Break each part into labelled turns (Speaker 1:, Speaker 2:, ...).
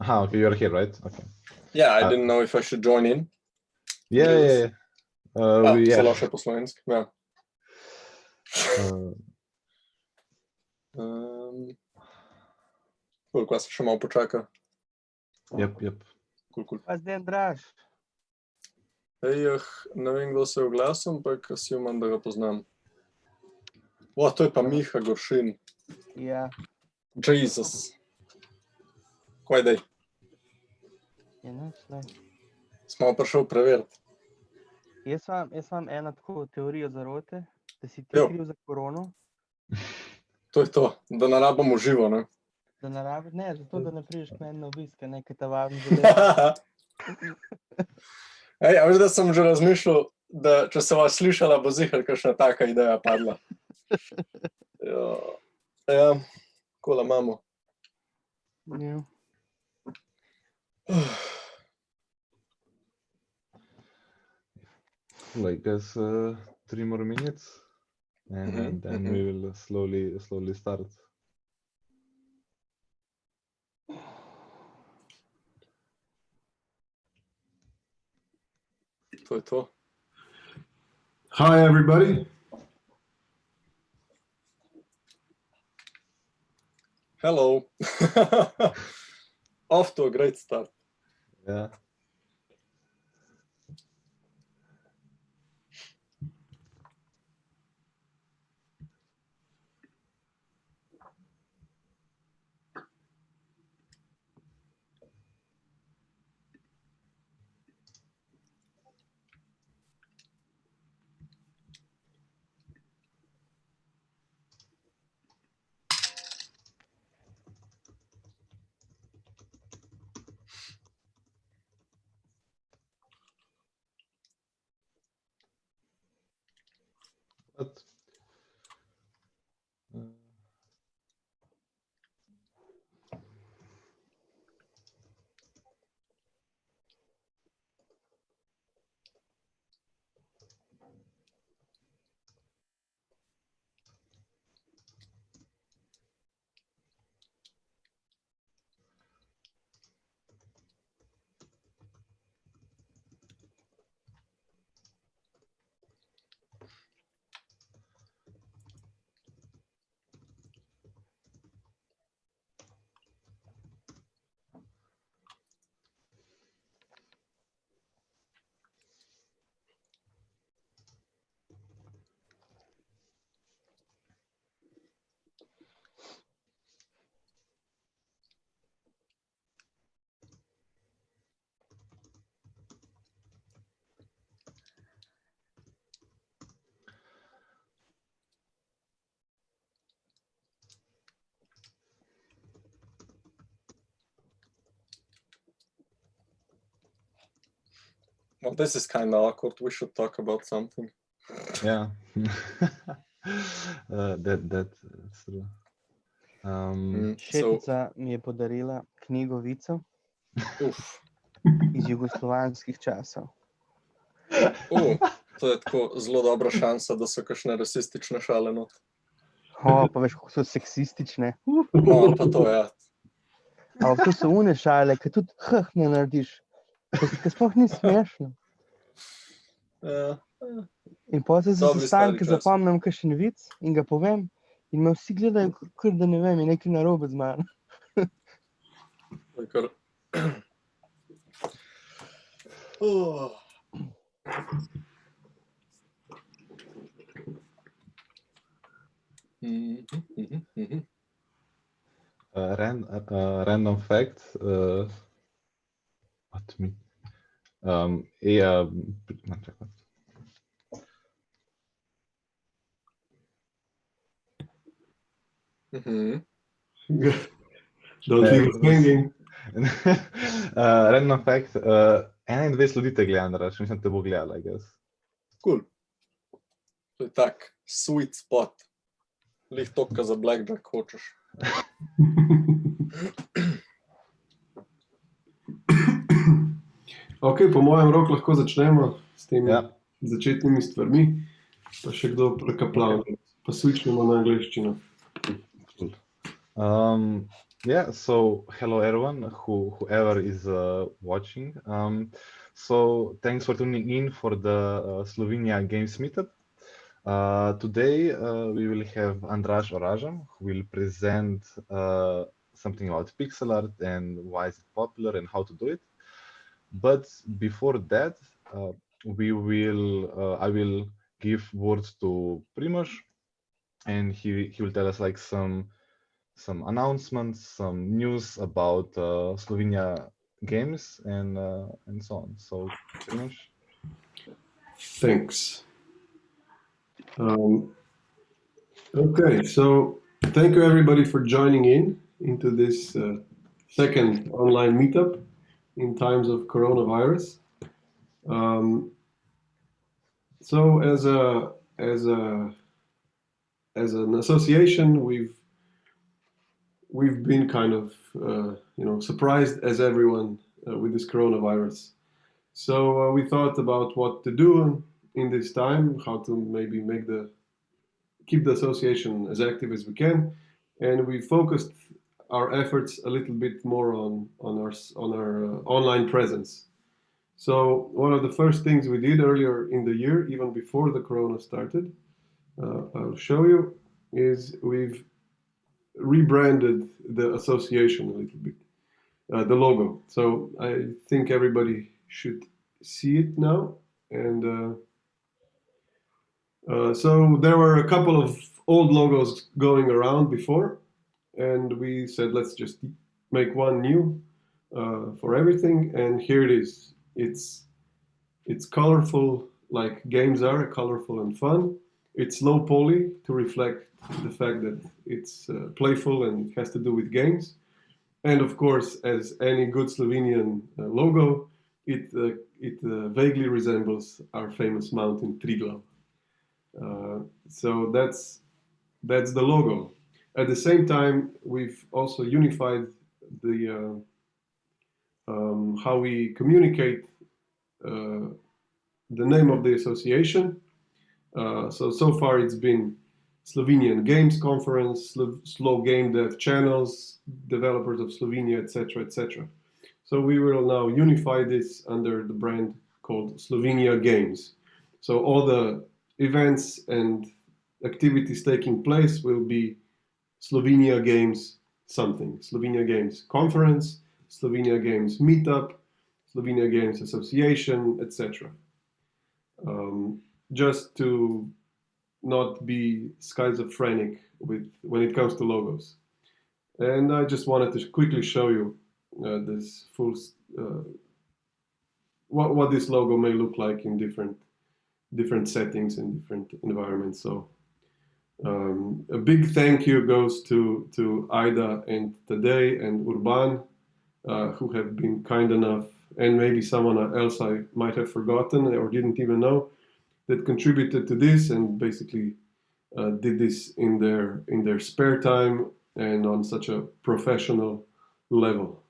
Speaker 1: Okay, you're here, right? Okay.
Speaker 2: Yeah, I didn't know if I should join in.
Speaker 1: Yeah.
Speaker 2: Zelo še po slovenski, ja. Koliko se še malo počaka?
Speaker 1: Yep.
Speaker 3: Cool. Pa zdaj, Andraz?
Speaker 2: Ne vem, kdo se je oglasil, ampak si imam, da ga poznam. To je pa Miha Goršin.
Speaker 3: Ja.
Speaker 2: Jesus. Kaj dej? Smo prišel preveriti.
Speaker 3: Jaz imam eno tako teorijo zarote, da si ti kriv za korono.
Speaker 2: To je to, da ne rabimo živo, ne?
Speaker 3: Ne, zato da ne prideš k meni na obisk, nekaj te vabim za leto.
Speaker 2: A veš, da sem že razmišljal, da če se vas slišala, bo zihar kakšna taka ideja padla. Ja, kola imamo.
Speaker 3: Ja.
Speaker 1: Like us 3 more minutes and then we will slowly start.
Speaker 2: To je to.
Speaker 4: Hi everybody.
Speaker 2: Hello. Off to a great start.
Speaker 1: Yeah. But
Speaker 2: Well, this is kind of awkward. We should talk about something.
Speaker 1: yeah. That's true.
Speaker 3: Šefica mi je podarila knjigovico iz jugoslovanskih časov.
Speaker 2: To je tako zelo dobra šansa, da so kakšne rasistične šale not.
Speaker 3: Pa veš, kako so seksistične.
Speaker 2: Pa to, ja.
Speaker 3: Ampak to so une šale, ki tudi ne narediš. Ki sploh ni smešno. In potem se sestanke zapomnim kakšen vic in ga povem in me vsi gledajo, kar da ne vem, je nekaj narobe z mano.
Speaker 1: Random fact. What me?
Speaker 4: Don't leave us hanging.
Speaker 1: Random fact. 21 sludite gledam, Andraz, mislim, te bo gledala, I guess.
Speaker 2: Cool. To je tak sweet spot. Lih toka za blackjack hočeš.
Speaker 4: Ok, po mojem roku lahko začnemo s temi začetnimi stvarmi, pa še kdo prekaplav, pa switchnemo na angleščino.
Speaker 1: Yeah, so hello everyone, whoever is watching. So thanks for tuning in for the Slovenia Games Meetup. Today we will have Andraz Orazem, who will present something about pixel art and why is it popular and how to do it. But before that, I will give words to Primož, and he will tell us like some announcements, some news about Slovenia games, and so on. So, Primož.
Speaker 4: Thanks. Okay, so thank you everybody for joining into this second online meetup in times of coronavirus. So as an association, we've been kind of surprised as everyone with this coronavirus. So we thought about what to do in this time, how to maybe keep the association as active as we can, and we focused our efforts a little bit more on our online presence. So one of the first things we did earlier in the year, even before the corona started, I'll show you, is we've rebranded the association a little bit, the logo. So I think everybody should see it now. And so there were a couple of old logos going around before, and we said, let's just make one new for everything. And here it is. It's colorful, like games are, colorful and fun. It's low poly to reflect the fact that it's playful and it has to do with games. And of course, as any good Slovenian logo, it vaguely resembles our famous mountain Triglav. So that's the logo. At the same time, we've also unified the how we communicate the name of the association. So far it's been Slovenian Games Conference, Slow Game Dev Channels, Developers of Slovenia, etc., etc. So we will now unify this under the brand called Slovenia Games. So all the events and activities taking place will be Slovenia Games something, Slovenia Games Conference, Slovenia Games Meetup, Slovenia Games Association, etc. Just to not be schizophrenic when it comes to logos. And I just wanted to quickly show you this full what this logo may look like in different settings and different environments. So a big thank you goes to Aida and Tadej and Urban, who have been kind enough, and maybe someone else I might have forgotten or didn't even know, that contributed to this and basically did this in their spare time and on such a professional level.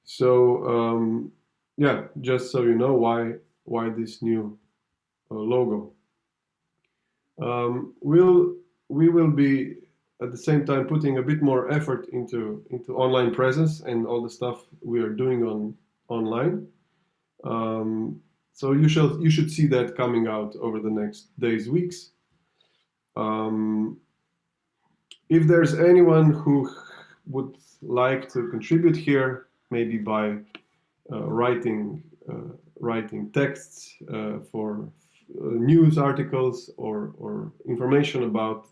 Speaker 4: So yeah, just so you know why this new logo. We will be at the same time putting a bit more effort into online presence and all the stuff we are doing online. So you should see that coming out over the next days, weeks. If there's anyone who would like to contribute here, maybe by writing texts for news articles or information about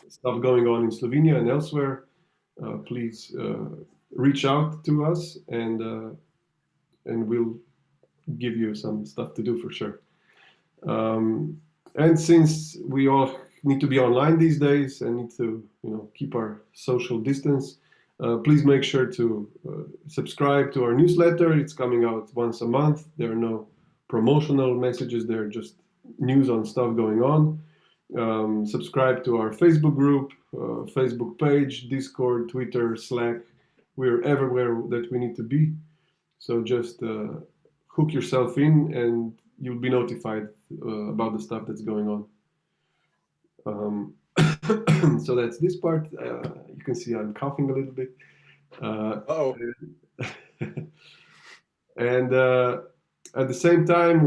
Speaker 4: stuff going on in Slovenia and elsewhere, please reach out to us and we'll give you some stuff to do for sure. And since we all need to be online these days and need to keep our social distance, please make sure to subscribe to our newsletter. It's coming out once a month. There are no promotional messages. They're just news on stuff going on. Subscribe to our Facebook group, Facebook page, Discord, Twitter, Slack. We're everywhere that we need to be. So just hook yourself in and you'll be notified about the stuff that's going on. So that's this part. You can see I'm coughing a little bit.
Speaker 2: Uh-oh.
Speaker 4: And at the same time,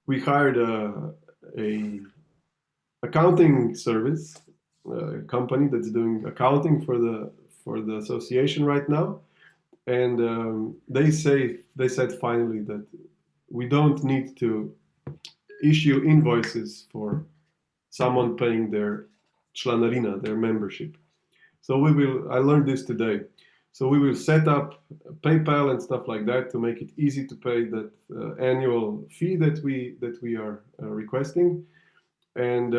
Speaker 4: we hired a accounting service company that's doing accounting for the association right now, and they said finally that we don't need to issue invoices for someone paying their članarina, their membership. So I learned this today. So we will set up PayPal and stuff like that to make it easy to pay that annual fee that we are requesting. And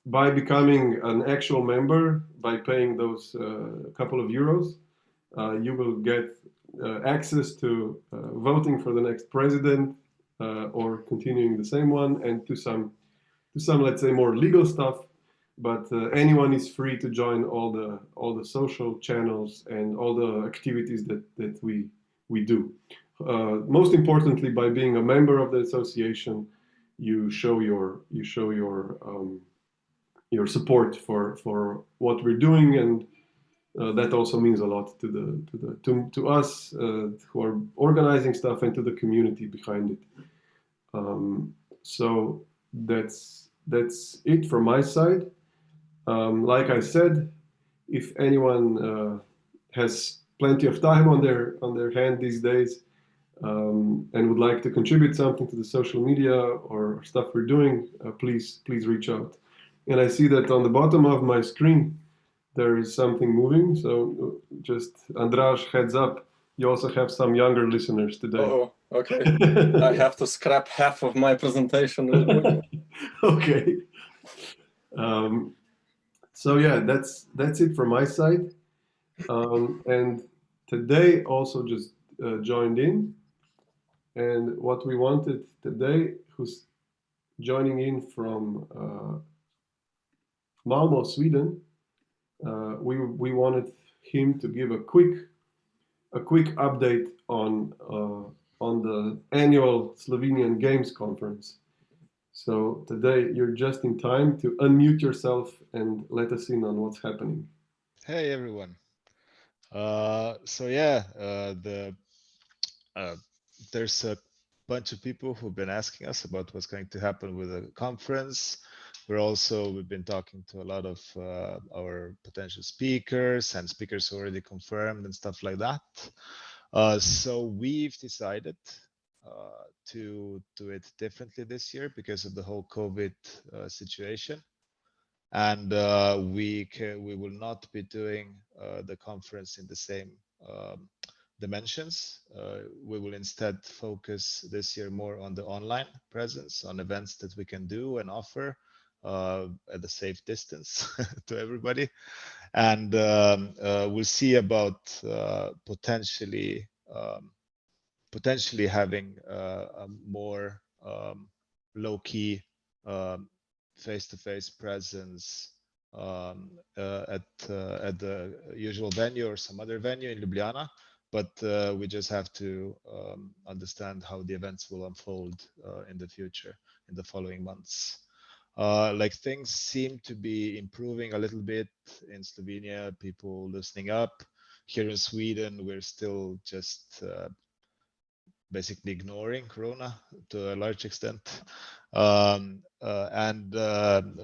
Speaker 4: by becoming an actual member, by paying those couple of euros, you will get access to voting for the next president or continuing the same one, and to some, let's say, more legal stuff. But anyone is free to join all the social channels and all the activities that we do. Most importantly, by being a member of the association, you show your support for what we're doing, and that also means a lot to us who are organizing stuff, and to the community behind it. So that's it from my side. Like I said, if anyone has plenty of time on their hand these days, and would like to contribute something to the social media or stuff we're doing, please reach out. And I see that on the bottom of my screen there is something moving. So just Andraz, heads up, you also have some younger listeners today.
Speaker 2: Oh, okay. I have to scrap half of my presentation.
Speaker 4: Okay. So yeah, that's it from my side. And today also just joined in. And what we wanted today, who's joining in from Malmo, Sweden, we wanted him to give a quick update on the annual Slovenian Games Conference. So today you're just in time to unmute yourself and let us in on what's happening.
Speaker 5: Hey everyone. So yeah, there's a bunch of people who've been asking us about what's going to happen with the conference. We've been talking to a lot of our potential speakers and speakers already confirmed and stuff like that. So we've decided to do it differently this year because of the whole COVID situation. And we will not be doing the conference in the same dimensions. We will instead focus this year more on the online presence, on events that we can do and offer at a safe distance to everybody. And we'll see about potentially having a more low-key face-to-face presence at the usual venue or some other venue in Ljubljana, but we just have to understand how the events will unfold in the future, in the following months. Like things seem to be improving a little bit in Slovenia, people loosening up. Here in Sweden, we're still just basically ignoring Corona to a large extent, and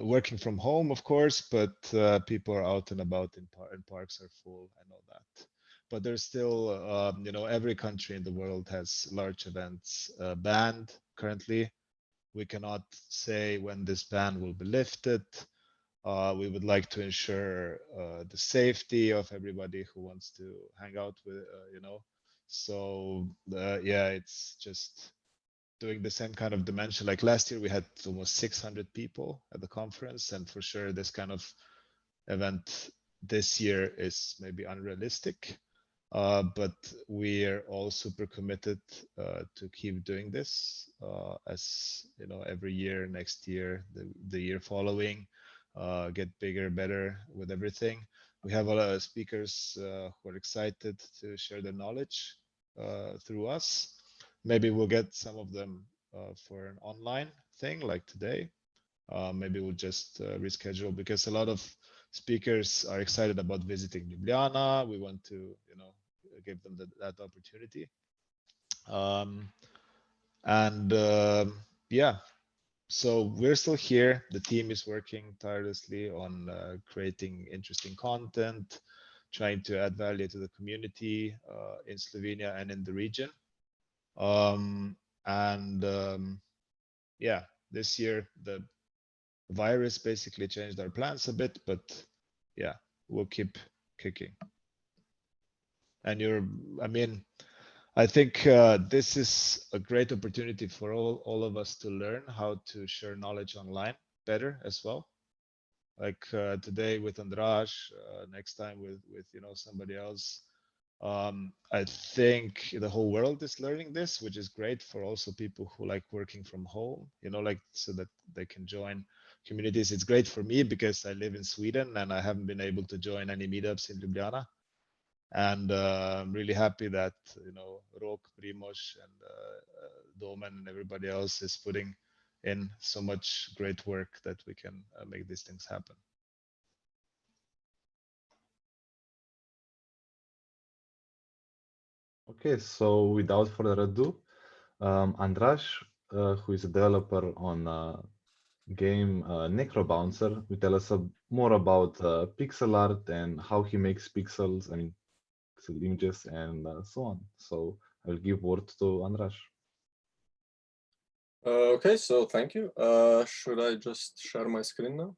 Speaker 5: working from home, of course, but people are out and about and parks are full and all that. But there's still, every country in the world has large events banned currently. We cannot say when this ban will be lifted. We would like to ensure the safety of everybody who wants to hang out with, So yeah, it's just doing the same kind of dimension. Like last year, we had almost 600 people at the conference, and for sure, this kind of event this year is maybe unrealistic. But we are all super committed to keep doing this as every year, next year, the year following, get bigger, better with everything. We have a lot of speakers who are excited to share their knowledge through us. Maybe we'll get some of them for an online thing like today. maybe we'll just reschedule, because a lot of speakers are excited about visiting Ljubljana. We want to, give them that opportunity. Yeah, so we're still here. The team is working tirelessly on creating interesting content, trying to add value to the community in Slovenia and in the region. Yeah, this year the virus basically changed our plans a bit, but yeah, we'll keep kicking. And I think this is a great opportunity for all of us to learn how to share knowledge online better as well. Like today with Andraz, next time with somebody else. I think the whole world is learning this, which is great for also people who like working from home, like so that they can join communities. It's great for me because I live in Sweden and I haven't been able to join any meetups in Ljubljana. And I'm really happy that, Rok, Primož, and Domen and everybody else is putting in so much great work that we can make these things happen.
Speaker 1: Okay, so without further ado, Andraz, who is a developer on game NecroBouncer, will tell us more about pixel art and how he makes pixels, pixel images, and so on. So I'll give word to Andraz.
Speaker 2: Okay, so thank you. Should I just share my screen now?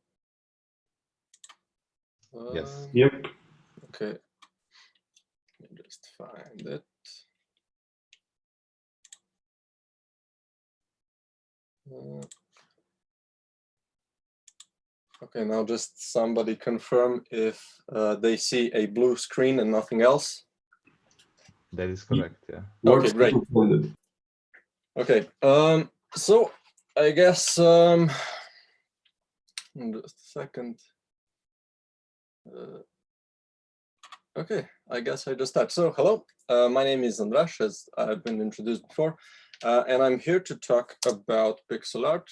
Speaker 1: Yes.
Speaker 4: Yep.
Speaker 2: Okay. Let me just find it. Okay, now just somebody confirm if they see a blue screen and nothing else.
Speaker 1: That is correct, yeah.
Speaker 2: Okay, great. Okay, so I guess just a second. Okay, I guess I just start. So hello, my name is Andraz, as I've been introduced before, and I'm here to talk about pixel art.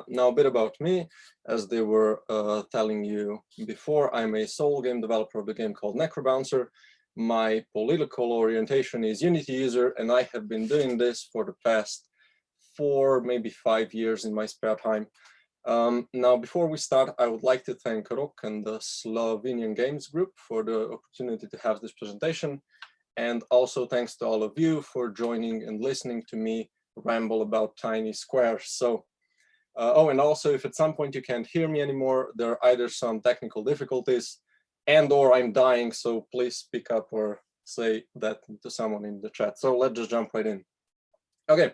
Speaker 2: Now a bit about me, as they were telling you before, I'm a sole game developer of a game called NecroBouncer. My political orientation is Unity user, and I have been doing this for the past 4, maybe 5 years in my spare time. Now, before we start, I would like to thank Rok and the Slovenian Games Group for the opportunity to have this presentation. And also thanks to all of you for joining and listening to me ramble about tiny squares. So, and also if at some point you can't hear me anymore, there are either some technical difficulties and/or I'm dying, so please speak up or say that to someone in the chat. So let's just jump right in. Okay,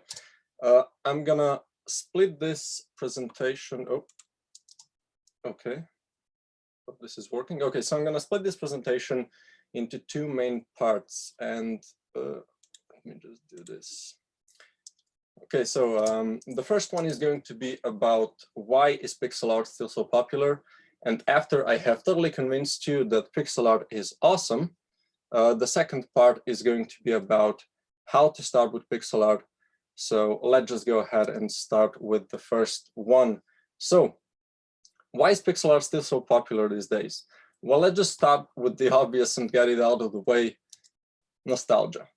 Speaker 2: I'm gonna split this presentation. Oh, okay. Hope this is working. Okay, so I'm gonna split this presentation into 2 main parts, and let me just do this. Okay, so the first one is going to be about why is pixel art still so popular? And after I have totally convinced you that pixel art is awesome, the second part is going to be about how to start with pixel art. So let's just go ahead and start with the first one. So why is pixel art still so popular these days? Well, let's just start with the obvious and get it out of the way: nostalgia.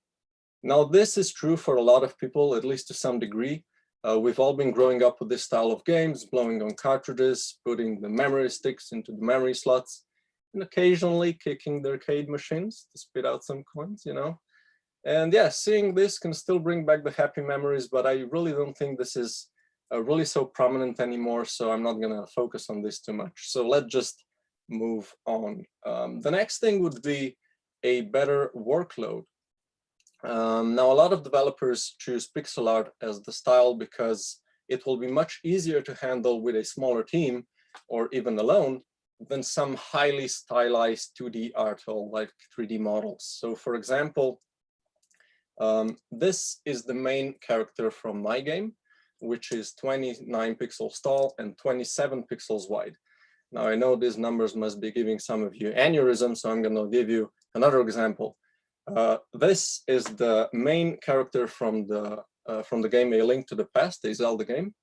Speaker 2: Now, this is true for a lot of people, at least to some degree. We've all been growing up with this style of games, blowing on cartridges, putting the memory sticks into the memory slots, and occasionally kicking the arcade machines to spit out some coins, And yeah, seeing this can still bring back the happy memories, but I really don't think this is really so prominent anymore, so I'm not gonna focus on this too much. So let's just move on. The next thing would be a better workload. Now, a lot of developers choose pixel art as the style because it will be much easier to handle with a smaller team or even alone than some highly stylized 2D art or like 3D models. So for example, this is the main character from my game, which is 29 pixels tall and 27 pixels wide. Now, I know these numbers must be giving some of you aneurysm, so I'm going to give you another example. This is the main character from the game A Link to the Past, a Zelda game.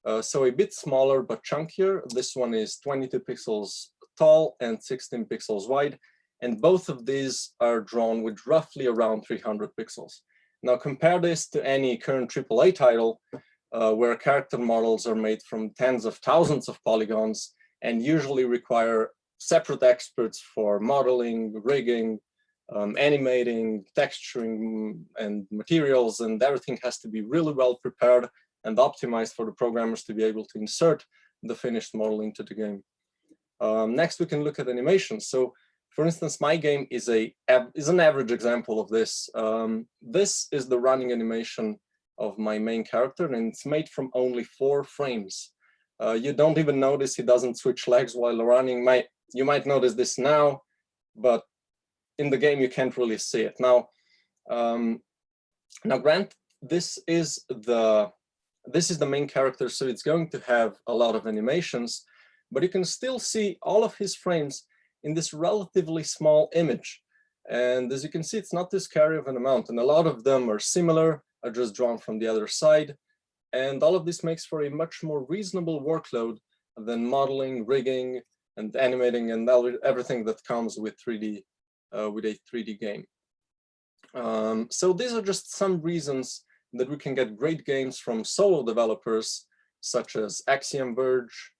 Speaker 2: So a bit smaller but chunkier. This one is 22 pixels tall and 16 pixels wide. And both of these are drawn with roughly around 300 pixels. Now compare this to any current AAA title where character models are made from tens of thousands of polygons and usually require separate experts for modeling, rigging, animating, texturing, and materials, and everything has to be really well prepared and optimized for the programmers to be able to insert the finished model into the game. Next, we can look at animation. So, for instance, my game is an average example of this. This is the running animation of my main character, and it's made from only 4 frames. You don't even notice he doesn't switch legs while running. You might notice this now, but in the game you can't really see it. Now, grant this is the main character, so it's going to have a lot of animations, but you can still see all of his frames in this relatively small image. And as you can see, it's not this scary of an amount, and a lot of them are similar, are just drawn from the other side. And all of this makes for a much more reasonable workload than modeling, rigging, and animating, and everything that comes with 3D, with a 3D game. So these are just some reasons that we can get great games from solo developers, such as Axiom Verge,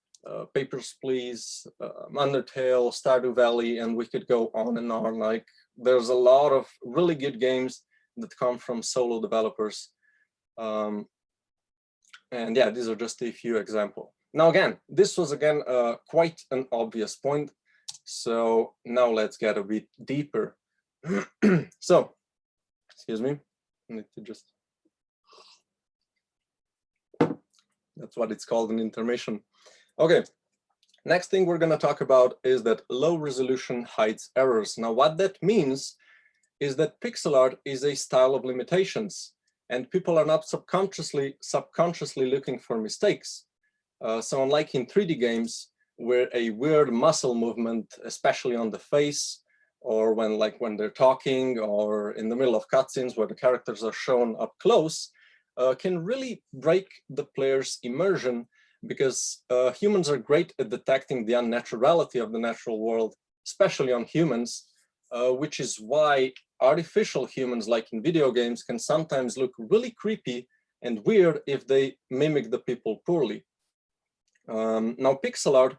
Speaker 2: Papers, Please, Undertale, Stardew Valley, and we could go on and on. Like, there's a lot of really good games that come from solo developers. And yeah, these are just a few examples. Now, again, this was quite an obvious point. So now let's get a bit deeper. So, excuse me, I need to just, that's what it's called, an intermission. Okay, next thing we're going to talk about is that low resolution hides errors. Now, what that means is that pixel art is a style of limitations, and people are not subconsciously looking for mistakes. So unlike in 3D games, where a weird muscle movement, especially on the face, or when they're talking, or in the middle of cutscenes where the characters are shown up close, can really break the player's immersion, because humans are great at detecting the unnaturality of the natural world, especially on humans, which is why artificial humans, like in video games, can sometimes look really creepy and weird if they mimic the people poorly. Now, pixel art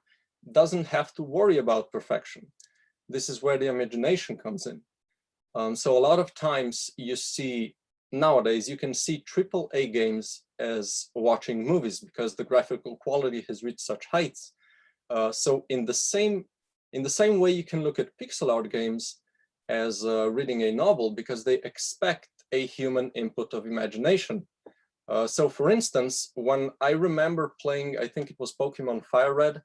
Speaker 2: doesn't have to worry about perfection. This is where the imagination comes in. So a lot of times nowadays, you can see AAA games as watching movies because the graphical quality has reached such heights. So in the same way, you can look at pixel art games as reading a novel, because they expect a human input of imagination. So for instance, when I remember playing, I think it was Pokemon Fire Red,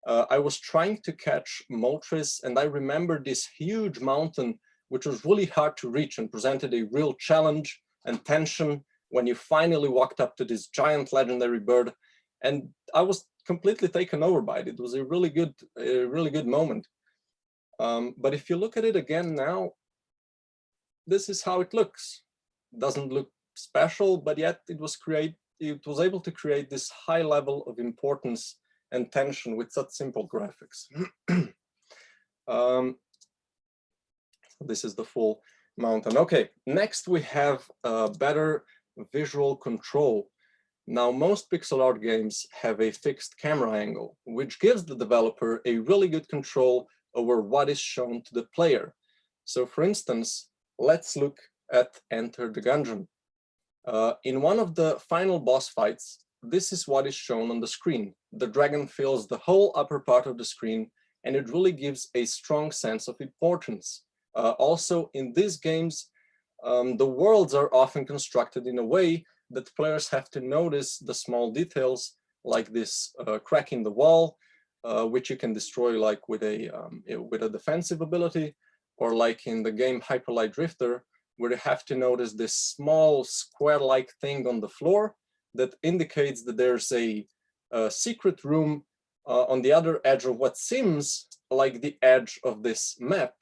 Speaker 2: I was trying to catch Moltres, and I remember this huge mountain, which was really hard to reach and presented a real challenge and tension when you finally walked up to this giant legendary bird. And I was completely taken over by it. It was a really good moment. But if you look at it again now, this is how it looks. It doesn't look special, but yet it was able to create this high level of importance and tension with such simple graphics. This is the full mountain. Okay, next we have better visual control. Now, most pixel art games have a fixed camera angle, which gives the developer a really good control over what is shown to the player. So for instance, let's look at Enter the Gungeon. In one of the final boss fights, this is what is shown on the screen. The dragon fills the whole upper part of the screen, and it really gives a strong sense of importance. Also, in these games, the worlds are often constructed in a way that players have to notice the small details, like this crack in the wall, which you can destroy like with a defensive ability, or like in the game Hyper Light Drifter, where you have to notice this small square-like thing on the floor that indicates that there's a secret room on the other edge of what seems like the edge of this map.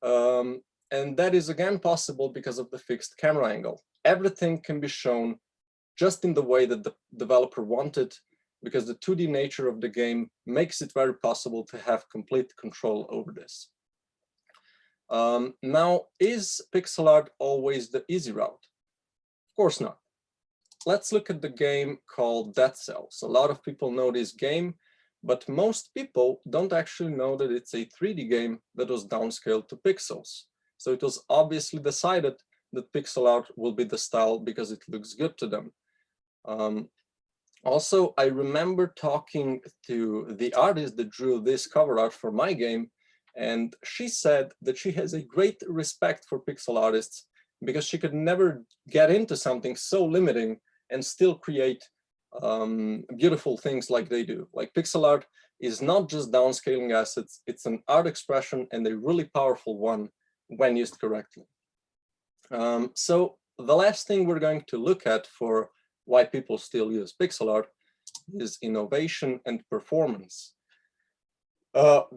Speaker 2: And that is again possible because of the fixed camera angle. Everything can be shown just in the way that the developer wanted, because the 2D nature of the game makes it very possible to have complete control over this. Now, is pixel art always the easy route? Of course not. Let's look at the game called Dead Cells. A lot of people know this game, but most people don't actually know that it's a 3D game that was downscaled to pixels. So it was obviously decided that pixel art will be the style because it looks good to them. Also, I remember talking to the artist that drew this cover art for my game, and she said that she has a great respect for pixel artists because she could never get into something so limiting and still create beautiful things like they do. Like, pixel art is not just downscaling assets, it's an art expression, and a really powerful one when used correctly. So the last thing we're going to look at for why people still use pixel art is innovation and performance.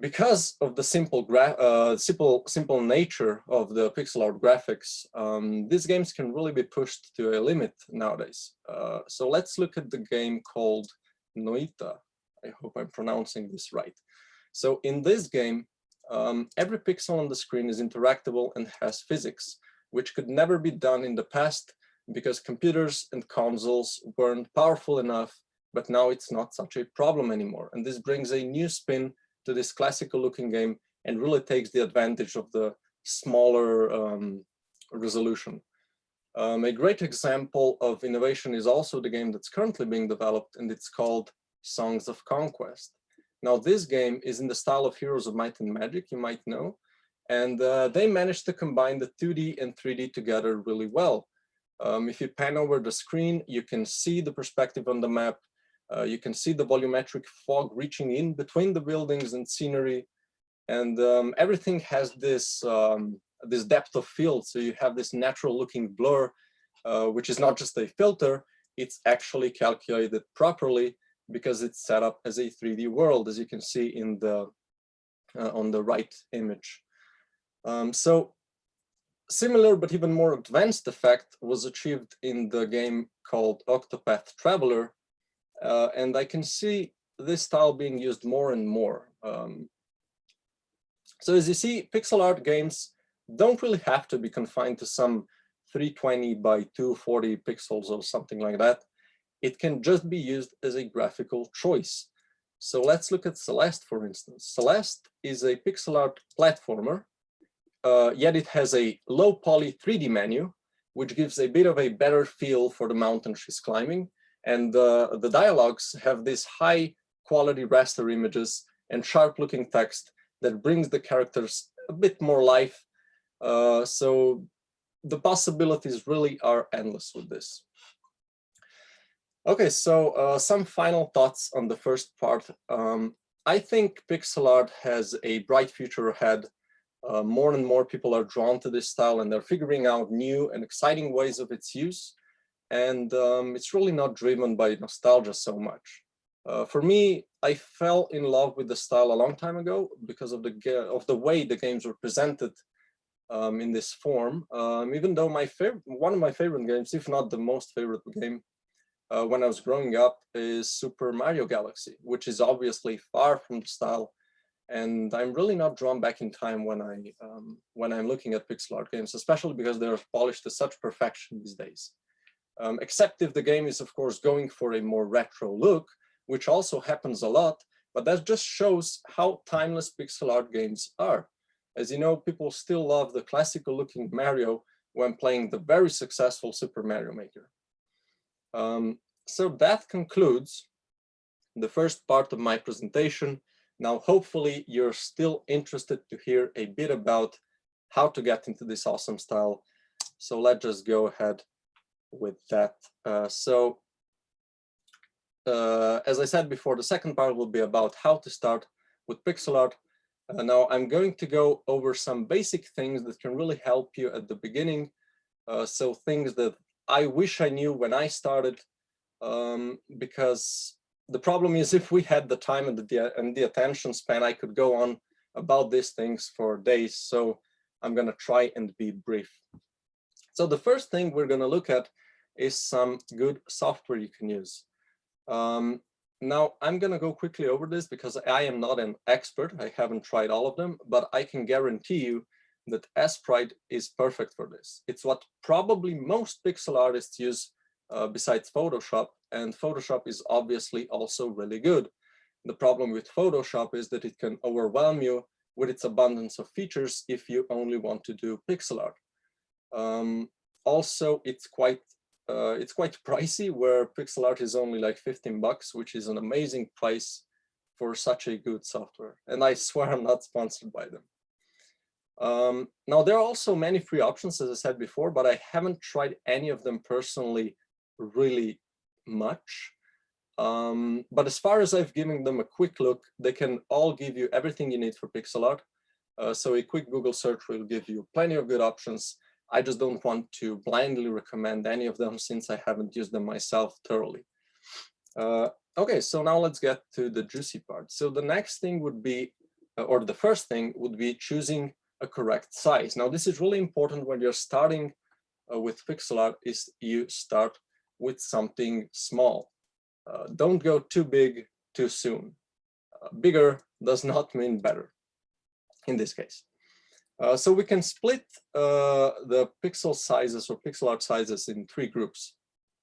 Speaker 2: Because of the simple nature of the pixel art graphics, these games can really be pushed to a limit nowadays. So let's look at the game called Noita. I hope I'm pronouncing this right. So in this game, every pixel on the screen is interactable and has physics, which could never be done in the past because computers and consoles weren't powerful enough, but now it's not such a problem anymore. And this brings a new spin to this classical looking game and really takes the advantage of the smaller resolution. A great example of innovation is also the game that's currently being developed, and it's called Songs of Conquest. Now, this game is in the style of Heroes of Might and Magic, you might know, and they managed to combine the 2D and 3D together really well. If you pan over the screen, you can see the perspective on the map. You can see the volumetric fog reaching in between the buildings and scenery, and everything has this this depth of field. So you have this natural-looking blur, which is not just a filter; it's actually calculated properly because it's set up as a 3D world, as you can see in the on the right image. So similar but even more advanced effect was achieved in the game called Octopath Traveler. And I can see this style being used more and more. So as you see, pixel art games don't really have to be confined to some 320 by 240 pixels or something like that. It can just be used as a graphical choice. So let's look at Celeste, for instance. Celeste is a pixel art platformer, yet it has a low poly 3D menu, which gives a bit of a better feel for the mountain she's climbing. And the dialogues have these high quality raster images and sharp looking text that brings the characters a bit more life. So the possibilities really are endless with this. Okay, so some final thoughts on the first part. I think pixel art has a bright future ahead. More and more people are drawn to this style, and they're figuring out new and exciting ways of its use. And it's really not driven by nostalgia so much. For me, I fell in love with the style a long time ago because of the way the games were presented in this form. Even though one of my favorite games, if not the most favorite game, when I was growing up, is Super Mario Galaxy, which is obviously far from the style. And I'm really not drawn back in time when I'm looking at pixel art games, especially because they're polished to such perfection these days. Except if the game is, of course, going for a more retro look, which also happens a lot, but that just shows how timeless pixel art games are. As you know, people still love the classical looking Mario when playing the very successful Super Mario Maker. So that concludes the first part of my presentation. Now, hopefully you're still interested to hear a bit about how to get into this awesome style. So let's just go ahead with that. As I said before, the second part will be about how to start with pixel art. Now I'm going to go over some basic things that can really help you at the beginning. So things that I wish I knew when I started, because the problem is if we had the time and the attention span, I could go on about these things for days. So I'm going to try and be brief. So the first thing we're going to look at is some good software you can use. Now, I'm going to go quickly over this because I am not an expert. I haven't tried all of them, but I can guarantee you that Sprite is perfect for this. It's what probably most pixel artists use besides Photoshop, and Photoshop is obviously also really good. The problem with Photoshop is that it can overwhelm you with its abundance of features if you only want to do pixel art. Also, it's quite pricey, where pixel art is only like 15 bucks, which is an amazing price for such a good software. And I swear I'm not sponsored by them. Now, there are also many free options, as I said before, but I haven't tried any of them personally really much. But as far as I've given them a quick look, they can all give you everything you need for pixel art. So a quick Google search will give you plenty of good options. I just don't want to blindly recommend any of them since I haven't used them myself thoroughly. Okay, so now let's get to the juicy part. So the next thing would be, or the first thing would be choosing a correct size. Now, this is really important when you're starting with pixel art, is you start with something small. Don't go too big too soon. Bigger does not mean better in this case. So we can split the pixel sizes or pixel art sizes in 3 groups.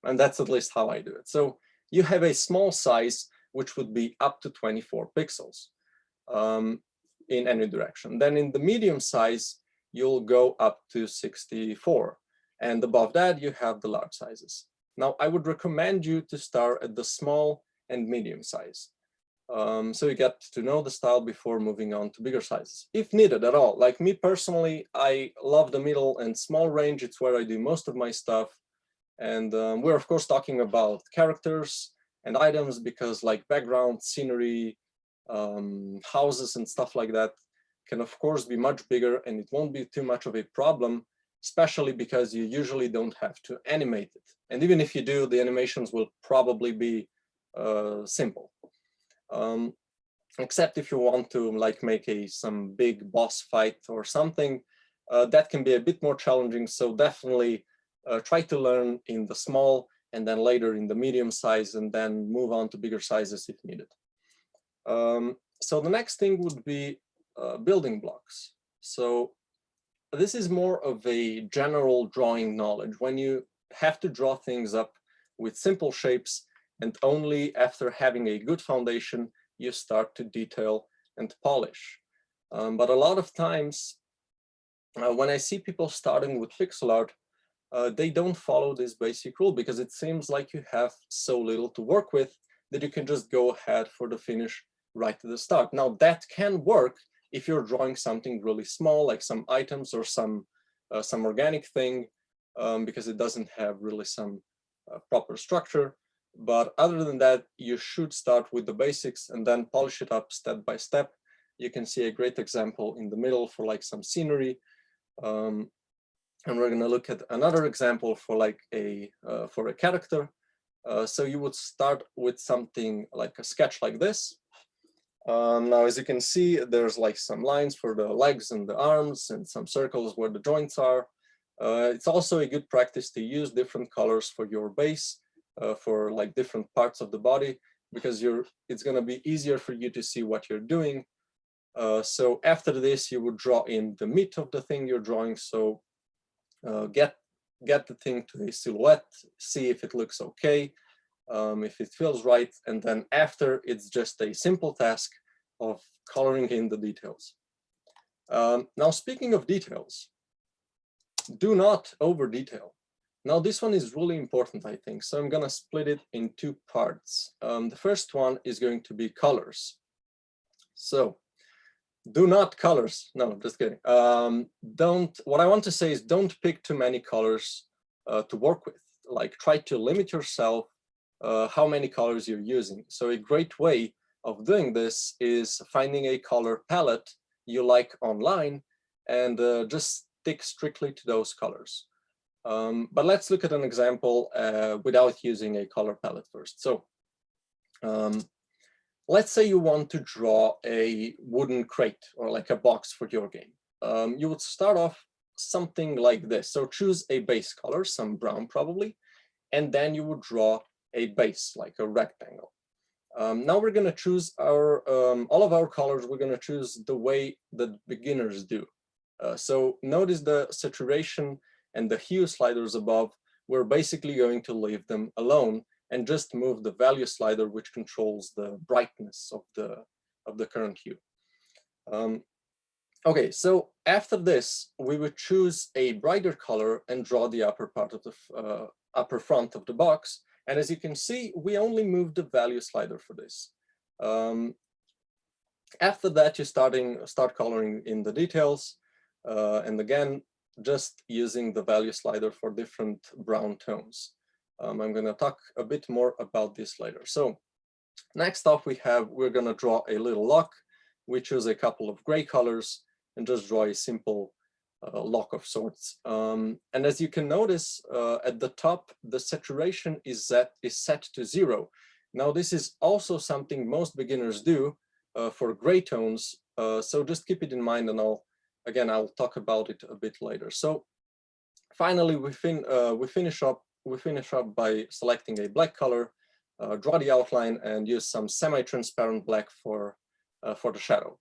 Speaker 2: And that's at least how I do it. So you have a small size, which would be up to 24 pixels in any direction. Then in the medium size, you'll go up to 64. And above that, you have the large sizes. Now, I would recommend you to start at the small and medium size. So you get to know the style before moving on to bigger sizes, if needed at all. Like me personally, I love the middle and small range. It's where I do most of my stuff. And we're of course talking about characters and items, because like background, scenery, houses and stuff like that can of course be much bigger, and it won't be too much of a problem, especially because you usually don't have to animate it. And even if you do, the animations will probably be simple. Except if you want to like make some big boss fight or something, that can be a bit more challenging. So definitely try to learn in the small, and then later in the medium size, and then move on to bigger sizes if needed. So the next thing would be building blocks. So this is more of a general drawing knowledge, when you have to draw things up with simple shapes, and only after having a good foundation, you start to detail and polish. But a lot of times, when I see people starting with pixel art, they don't follow this basic rule, because it seems like you have so little to work with that you can just go ahead for the finish right at the start. Now, that can work if you're drawing something really small, like some items or some organic thing, because it doesn't have really some proper structure. But other than that, you should start with the basics and then polish it up step by step. You can see a great example in the middle for like some scenery. And we're going to look at another example for like for a character. So you would start with something like a sketch like this. Now, as you can see, there's like some lines for the legs and the arms, and some circles where the joints are. It's also a good practice to use different colors for your base, for like different parts of the body, because it's going to be easier for you to see what you're doing. So after this, you would draw in the meat of the thing you're drawing. So get the thing to a silhouette, see if it looks okay, if it feels right, and then after, it's just a simple task of coloring in the details. Now, speaking of details, do not over detail. Now, this one is really important, I think, so I'm going to split it in 2 parts. The first one is going to be colors. So do not colors. No, just kidding. What I want to say is don't pick too many colors to work with. Like, try to limit yourself how many colors you're using. So a great way of doing this is finding a color palette you like online and just stick strictly to those colors. But let's look at an example without using a color palette first. So let's say you want to draw a wooden crate or like a box for your game. You would start off something like this. So choose a base color, some brown probably, and then you would draw a base, like a rectangle. Now we're going to choose our, all of our colors, we're going to choose the way that beginners do. So notice the saturation and the hue sliders above. We're basically going to leave them alone and just move the value slider, which controls the brightness of the current hue. Okay, so after this, we would choose a brighter color and draw the upper part of the upper front of the box. And as you can see, we only moved the value slider for this. After that, you start coloring in the details. And again, just using the value slider for different brown tones. I'm going to talk a bit more about this later. So next up we're going to draw a little lock. We choose a couple of gray colors and just draw a simple lock of sorts. And as you can notice at the top, the saturation is set to 0. Now this is also something most beginners do for gray tones. So just keep it in mind, and I'll talk about it a bit later. So finally, we finish up by selecting a black color, draw the outline, and use some semi-transparent black for the shadow.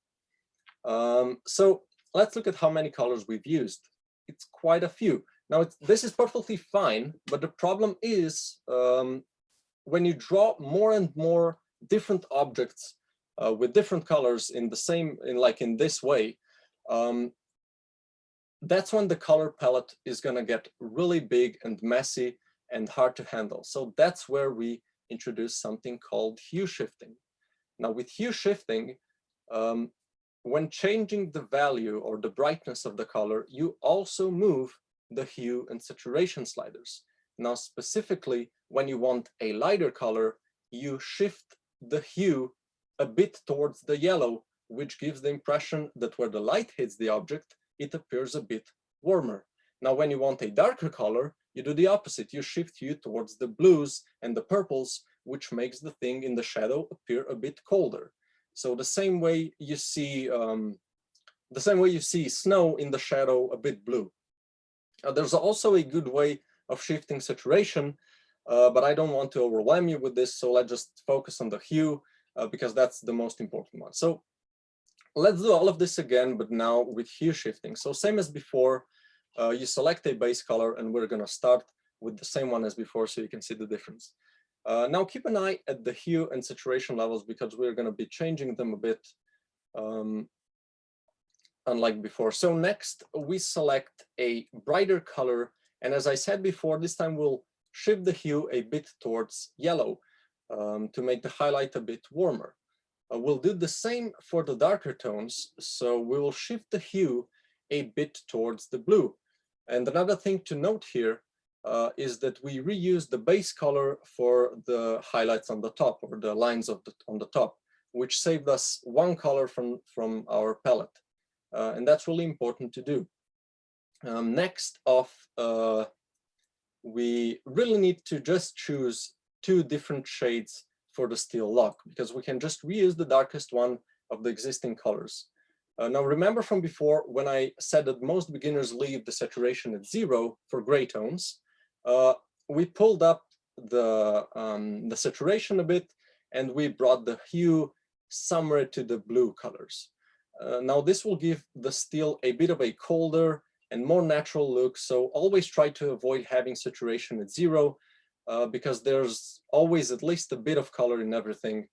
Speaker 2: So let's look at how many colors we've used. It's quite a few. Now this is perfectly fine, but the problem is when you draw more and more different objects with different colors in this way, that's when the color palette is going to get really big and messy and hard to handle. So that's where we introduce something called hue shifting. Now with hue shifting, when changing the value or the brightness of the color, you also move the hue and saturation sliders. Now specifically, when you want a lighter color, you shift the hue a bit towards the yellow, which gives the impression that where the light hits the object, it appears a bit warmer. Now, when you want a darker color, you do the opposite. You shift hue towards the blues and the purples, which makes the thing in the shadow appear a bit colder. So the same way you see snow in the shadow a bit blue. There's also a good way of shifting saturation, but I don't want to overwhelm you with this. So let's just focus on the hue because that's the most important one. So let's do all of this again, but now with hue shifting. So same as before, you select a base color, and we're going to start with the same one as before so you can see the difference. Now keep an eye at the hue and saturation levels because we're going to be changing them a bit unlike before. So next we select a brighter color, and as I said before, this time we'll shift the hue a bit towards yellow to make the highlight a bit warmer. We'll do the same for the darker tones, so we will shift the hue a bit towards the blue. And another thing to note here is that we reuse the base color for the highlights on the top, or the lines on the top, which saved us one color from our palette. And that's really important to do. Next off, we really need to just choose 2 different shades for the steel lock, because we can just reuse the darkest one of the existing colors. Now remember from before when I said that most beginners leave the saturation at 0 for gray tones, we pulled up the saturation a bit, and we brought the hue somewhere to the blue colors. Now this will give the steel a bit of a colder and more natural look, so always try to avoid having saturation at 0, because there's always at least a bit of color in everything,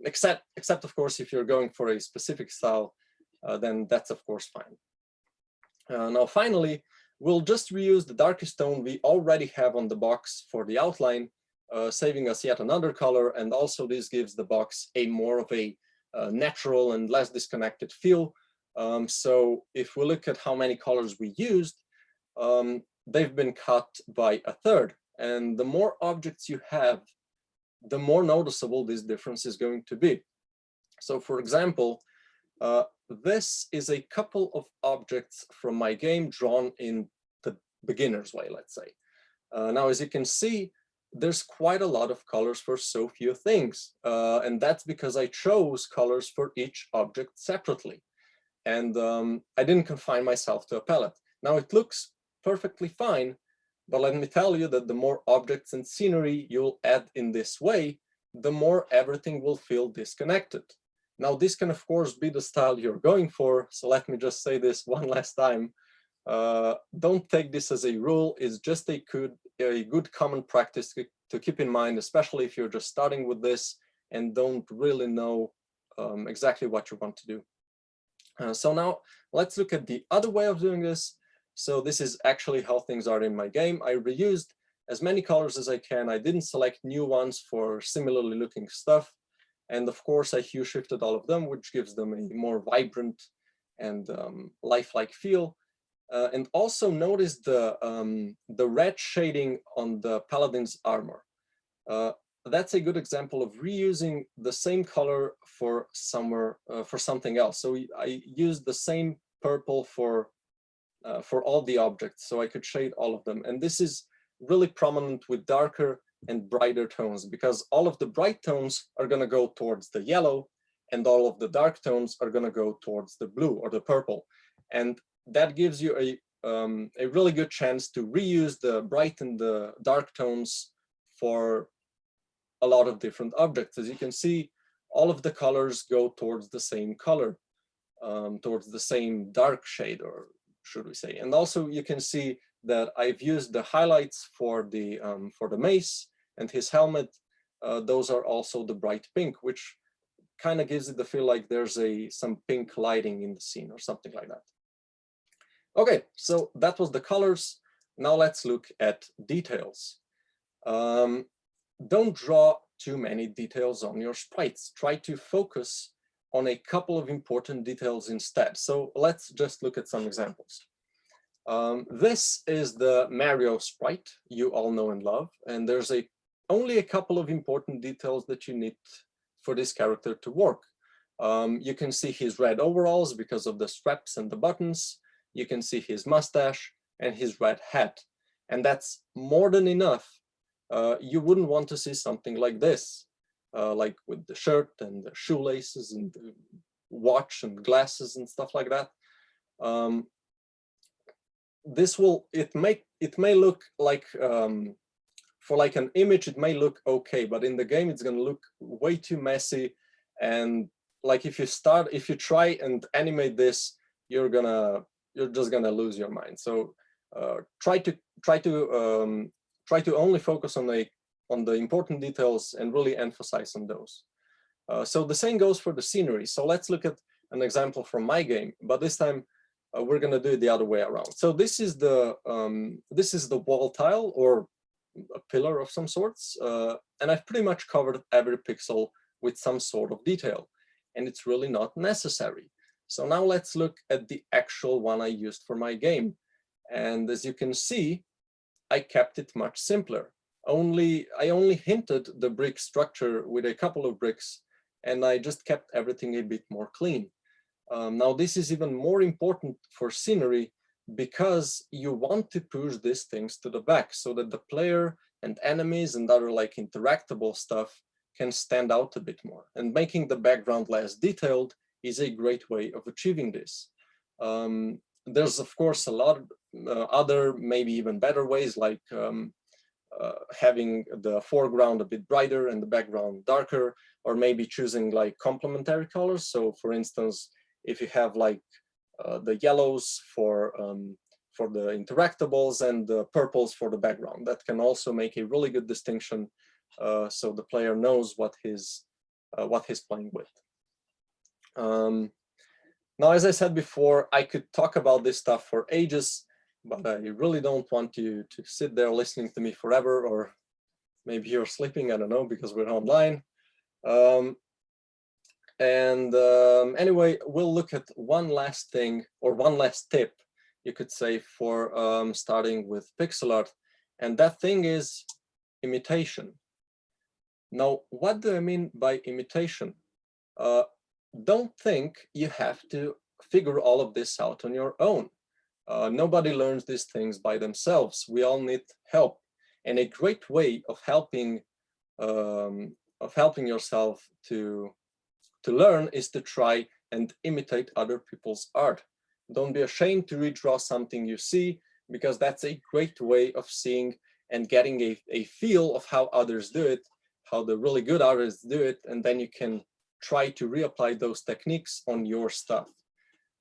Speaker 2: except of course if you're going for a specific style, then that's of course fine. Now finally, we'll just reuse the darkest tone we already have on the box for the outline, saving us yet another color, and also this gives the box a more of a natural and less disconnected feel. So if we look at how many colors we used, they've been cut by 1/3. And the more objects you have, the more noticeable this difference is going to be. So for example, this is a couple of objects from my game drawn in the beginner's way, let's say. Now, as you can see, there's quite a lot of colors for so few things. And that's because I chose colors for each object separately. And I didn't confine myself to a palette. Now it looks perfectly fine, But let me tell you that the more objects and scenery you'll add in this way, the more everything will feel disconnected. Now, this can, of course, be the style you're going for. So let me just say this one last time. Don't take this as a rule. It's just a good common practice to keep in mind, especially if you're just starting with this and don't really know exactly what you want to do. So now let's look at the other way of doing this. So this is actually how things are in my game. I reused as many colors as I can. I didn't select new ones for similarly looking stuff. And of course, I hue shifted all of them, which gives them a more vibrant and lifelike feel. And also notice the red shading on the Paladin's armor. That's a good example of reusing the same color for something else. So I used the same purple for all the objects, so I could shade all of them. And this is really prominent with darker and brighter tones, because all of the bright tones are going to go towards the yellow, and all of the dark tones are going to go towards the blue or the purple. And that gives you a really good chance to reuse the bright and the dark tones for a lot of different objects. As you can see, all of the colors go towards the same color, towards the same dark shade, or should we say. And also you can see that I've used the highlights for the mace and his helmet. Those are also the bright pink, which kind of gives it the feel like there's some pink lighting in the scene or something like that. Okay, so that was the colors. Now let's look at details. Don't draw too many details on your sprites. Try to focus on a couple of important details instead. So let's just look at some examples. This is the Mario sprite you all know and love, and there's only a couple of important details that you need for this character to work. You can see his red overalls because of the straps and the buttons. You can see his mustache and his red hat, and that's more than enough. You wouldn't want to see something like this, like with the shirt and the shoelaces and the watch and glasses and stuff like that. It may look like, for like an image, it may look okay, but in the game, it's gonna look way too messy. And like if you try and animate this, you're just gonna lose your mind. So try to only focus on the important details and really emphasize on those. So the same goes for the scenery. So let's look at an example from my game, but this time we're going to do it the other way around. So this is the wall tile or a pillar of some sorts, and I've pretty much covered every pixel with some sort of detail, and it's really not necessary. So now let's look at the actual one I used for my game, and as you can see, I kept it much simpler. I only hinted the brick structure with a couple of bricks, and I just kept everything a bit more clean. Now this is even more important for scenery because you want to push these things to the back so that the player and enemies and other like interactable stuff can stand out a bit more. And making the background less detailed is a great way of achieving this. There's of course a lot of other, maybe even better ways, like having the foreground a bit brighter and the background darker, or maybe choosing like complementary colors. So for instance, if you have like the yellows for the interactables and the purples for the background, that can also make a really good distinction, so the player knows what he's playing with. Now, as I said before, I could talk about this stuff for ages, but I really don't want you to sit there listening to me forever, or maybe you're sleeping, I don't know, because we're online. Anyway, we'll look at one last thing, or one last tip, you could say, for starting with pixel art, and that thing is imitation. Now, what do I mean by imitation? Don't think you have to figure all of this out on your own. Nobody learns these things by themselves. We all need help, and a great way of helping yourself to learn is to try and imitate other people's art. Don't be ashamed to redraw something you see. because that's a great way of seeing and getting a feel of how others do it, how the really good artists do it, and then you can try to reapply those techniques on your stuff.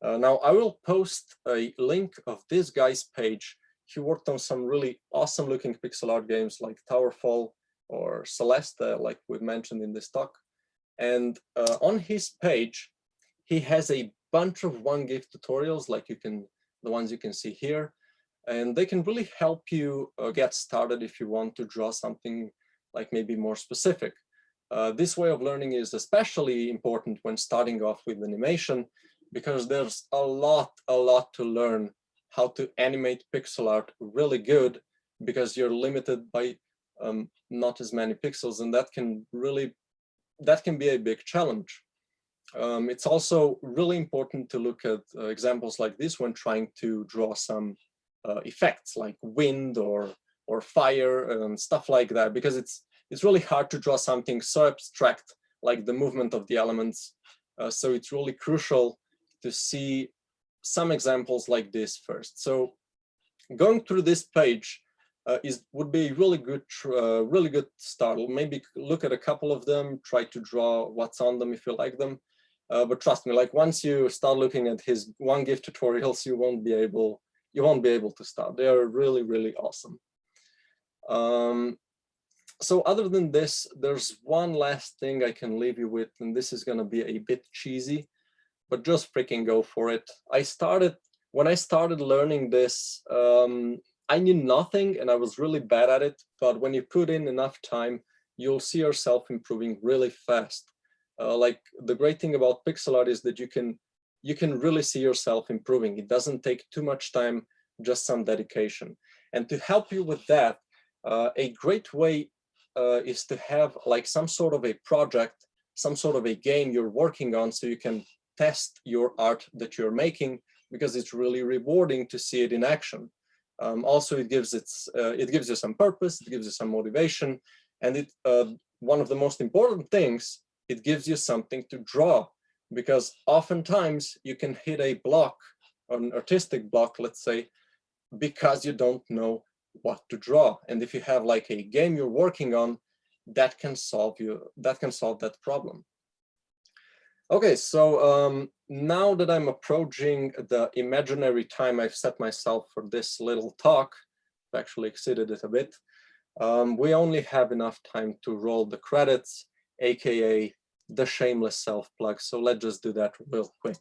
Speaker 2: Now I will post a link of this guy's page. He worked on some really awesome looking pixel art games like Towerfall or Celeste, like we've mentioned in this talk. And on his page, he has a bunch of one-GIF tutorials, like the ones you can see here. And they can really help you get started if you want to draw something like maybe more specific. This way of learning is especially important when starting off with animation, because there's a lot to learn how to animate pixel art really good, because you're limited by not as many pixels, and that can be a big challenge. It's also really important to look at examples like this when trying to draw some effects like wind or fire and stuff like that, because it's really hard to draw something so abstract like the movement of the elements. So it's really crucial to see some examples like this first. So going through this page would be a really good start. Maybe look at a couple of them, try to draw what's on them if you like them. But trust me, like once you start looking at his one-GIF tutorials, you won't be able to start. They are really awesome. So other than this, there's one last thing I can leave you with, and this is going to be a bit cheesy, but just freaking go for it. When I started learning this, I knew nothing and I was really bad at it, but when you put in enough time, you'll see yourself improving really fast. Like the great thing about pixel art is that you can really see yourself improving. It doesn't take too much time, just some dedication. And to help you with that, a great way is to have like some sort of a project, some sort of a game you're working on, so you can test your art that you're making, because it's really rewarding to see it in action. Also, it gives you some purpose, it gives you some motivation, and one of the most important things, it gives you something to draw, because oftentimes you can hit a block, an artistic block, let's say, because you don't know what to draw. And if you have like a game you're working on, that can solve that problem. Okay, so now that I'm approaching the imaginary time I've set myself for this little talk, I've actually exceeded it a bit. We only have enough time to roll the credits, aka the shameless self-plug. So let's just do that real quick.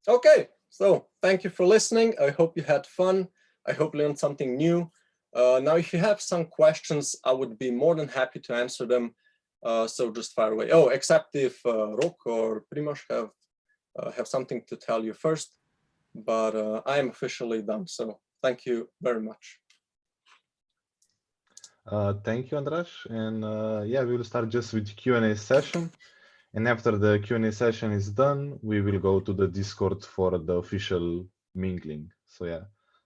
Speaker 2: Okay, so thank you for listening. I hope you had fun. I hope you learned something new. Now, if you have some questions, I would be more than happy to answer them. So just fire away. Oh, except if Rok or Primož have something to tell you first, but I am officially done. So thank you very much.
Speaker 1: Thank you, Andraz. And yeah, we will start just with Q&A session. And after the Q&A session is done, we will go to the Discord for the official mingling. So yeah,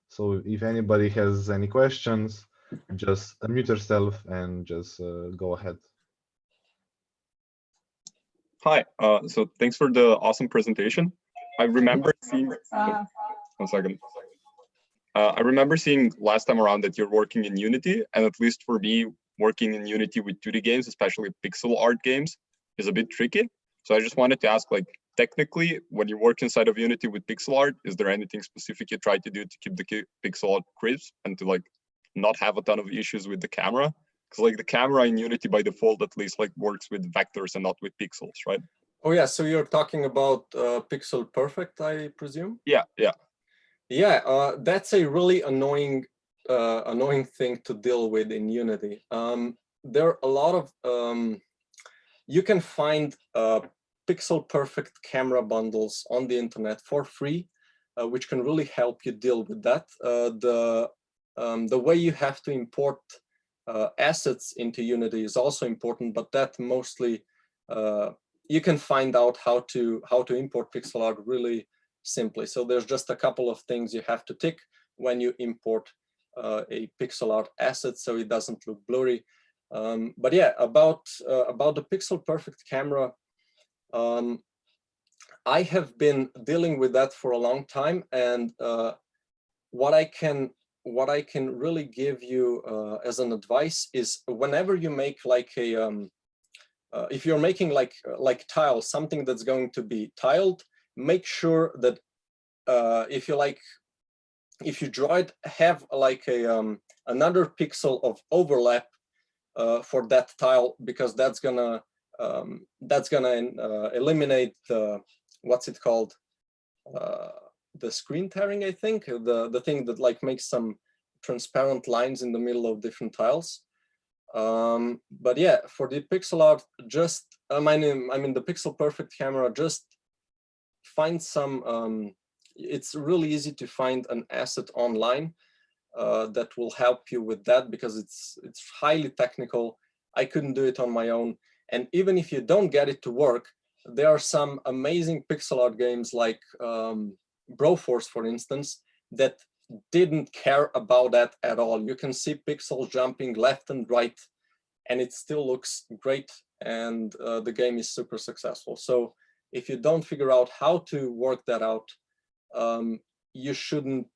Speaker 1: so if anybody has any questions, just unmute yourself and just go ahead.
Speaker 6: Hi, so thanks for the awesome presentation. I remember seeing, one second. I remember seeing last time around that you're working in Unity, and at least for me, working in Unity with 2D games, especially pixel art games, is a bit tricky. So I just wanted to ask, like, technically, when you work inside of Unity with pixel art, is there anything specific you try to do to keep the pixel art crisp and to like not have a ton of issues with the camera? Because like the camera in Unity by default at least like works with vectors and not with pixels, right?
Speaker 2: Oh yeah, so you're talking about Pixel Perfect, I presume?
Speaker 6: Yeah.
Speaker 2: Yeah, that's a really annoying thing to deal with in Unity. There are a lot of you can find Pixel Perfect camera bundles on the internet for free, which can really help you deal with that. The way you have to import assets into Unity is also important, but that mostly you can find out how to import pixel art really simply. So there's just a couple of things you have to tick when you import a pixel art asset so it doesn't look blurry. But yeah, about the Pixel Perfect camera, I have been dealing with that for a long time, and what I can really give you as an advice is whenever you make like a if you're making like tiles, something that's going to be tiled, make sure that if you draw it, have like a another pixel of overlap for that tile, because that's gonna eliminate the, what's it called, the screen tearing, I think, the thing that like makes some transparent lines in the middle of different tiles. But yeah, for the pixel art, just I mean the Pixel Perfect camera, just find some it's really easy to find an asset online that will help you with that, because it's highly technical. I couldn't do it on my own, and even if you don't get it to work, there are some amazing pixel art games like Broforce, for instance, that didn't care about that at all. You can see pixels jumping left and right, and it still looks great, and the game is super successful. So if you don't figure out how to work that out, you shouldn't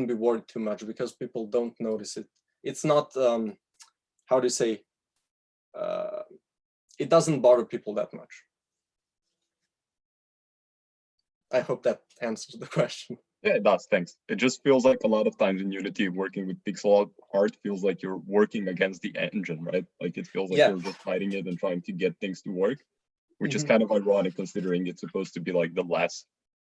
Speaker 2: be worried too much, because people don't notice it. It's not how do you say, it doesn't bother people that much. I hope that answers the question.
Speaker 6: Yeah, it does. Thanks. It just feels like a lot of times in Unity, working with pixel art feels like you're working against the engine, right? Like it feels like you're just fighting it and trying to get things to work, which is kind of ironic considering it's supposed to be like the less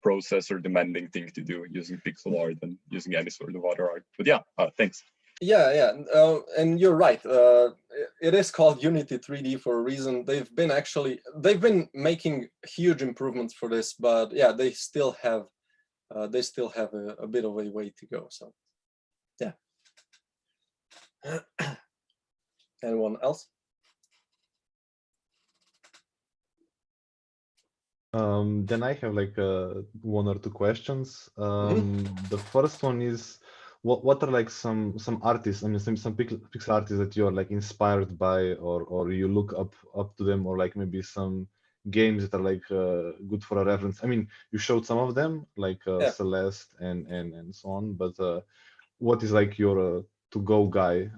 Speaker 6: processor demanding thing to do using pixel art and using any sort of other art. But yeah, thanks.
Speaker 2: Yeah, and you're right. It is called Unity 3D for a reason. They've been making huge improvements for this, but yeah, they still have a bit of a way to go. So yeah. Anyone else?
Speaker 1: Then I have like one or two questions. The first one is, what are like some artists, I mean some pixel artists that you're like inspired by, or you look up to them, or like maybe some games that are like good for a reference? I mean, you showed some of them, like Celeste and so on, but what is like your to-go guy?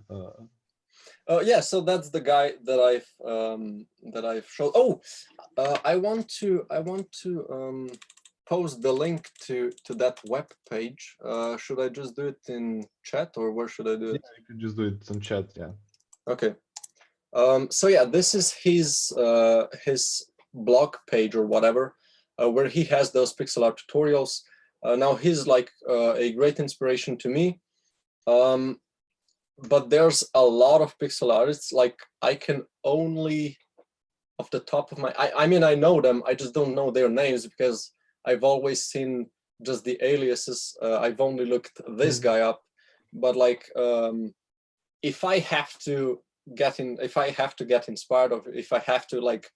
Speaker 2: Yeah, so that's the guy that I've showed. Oh, I want to post the link to that web page. Should I just do it in chat, or where should I do it?
Speaker 1: Yeah, you can just do it in chat. Yeah.
Speaker 2: Okay. So yeah, this is his blog page or whatever, where he has those pixel art tutorials. Now he's like a great inspiration to me. But there's a lot of pixel artists. Like I can only, off the top of my, I mean I know them, I just don't know their names, because I've always seen just the aliases. I've only looked this guy up, but like if I have to get inspired, or if I have to like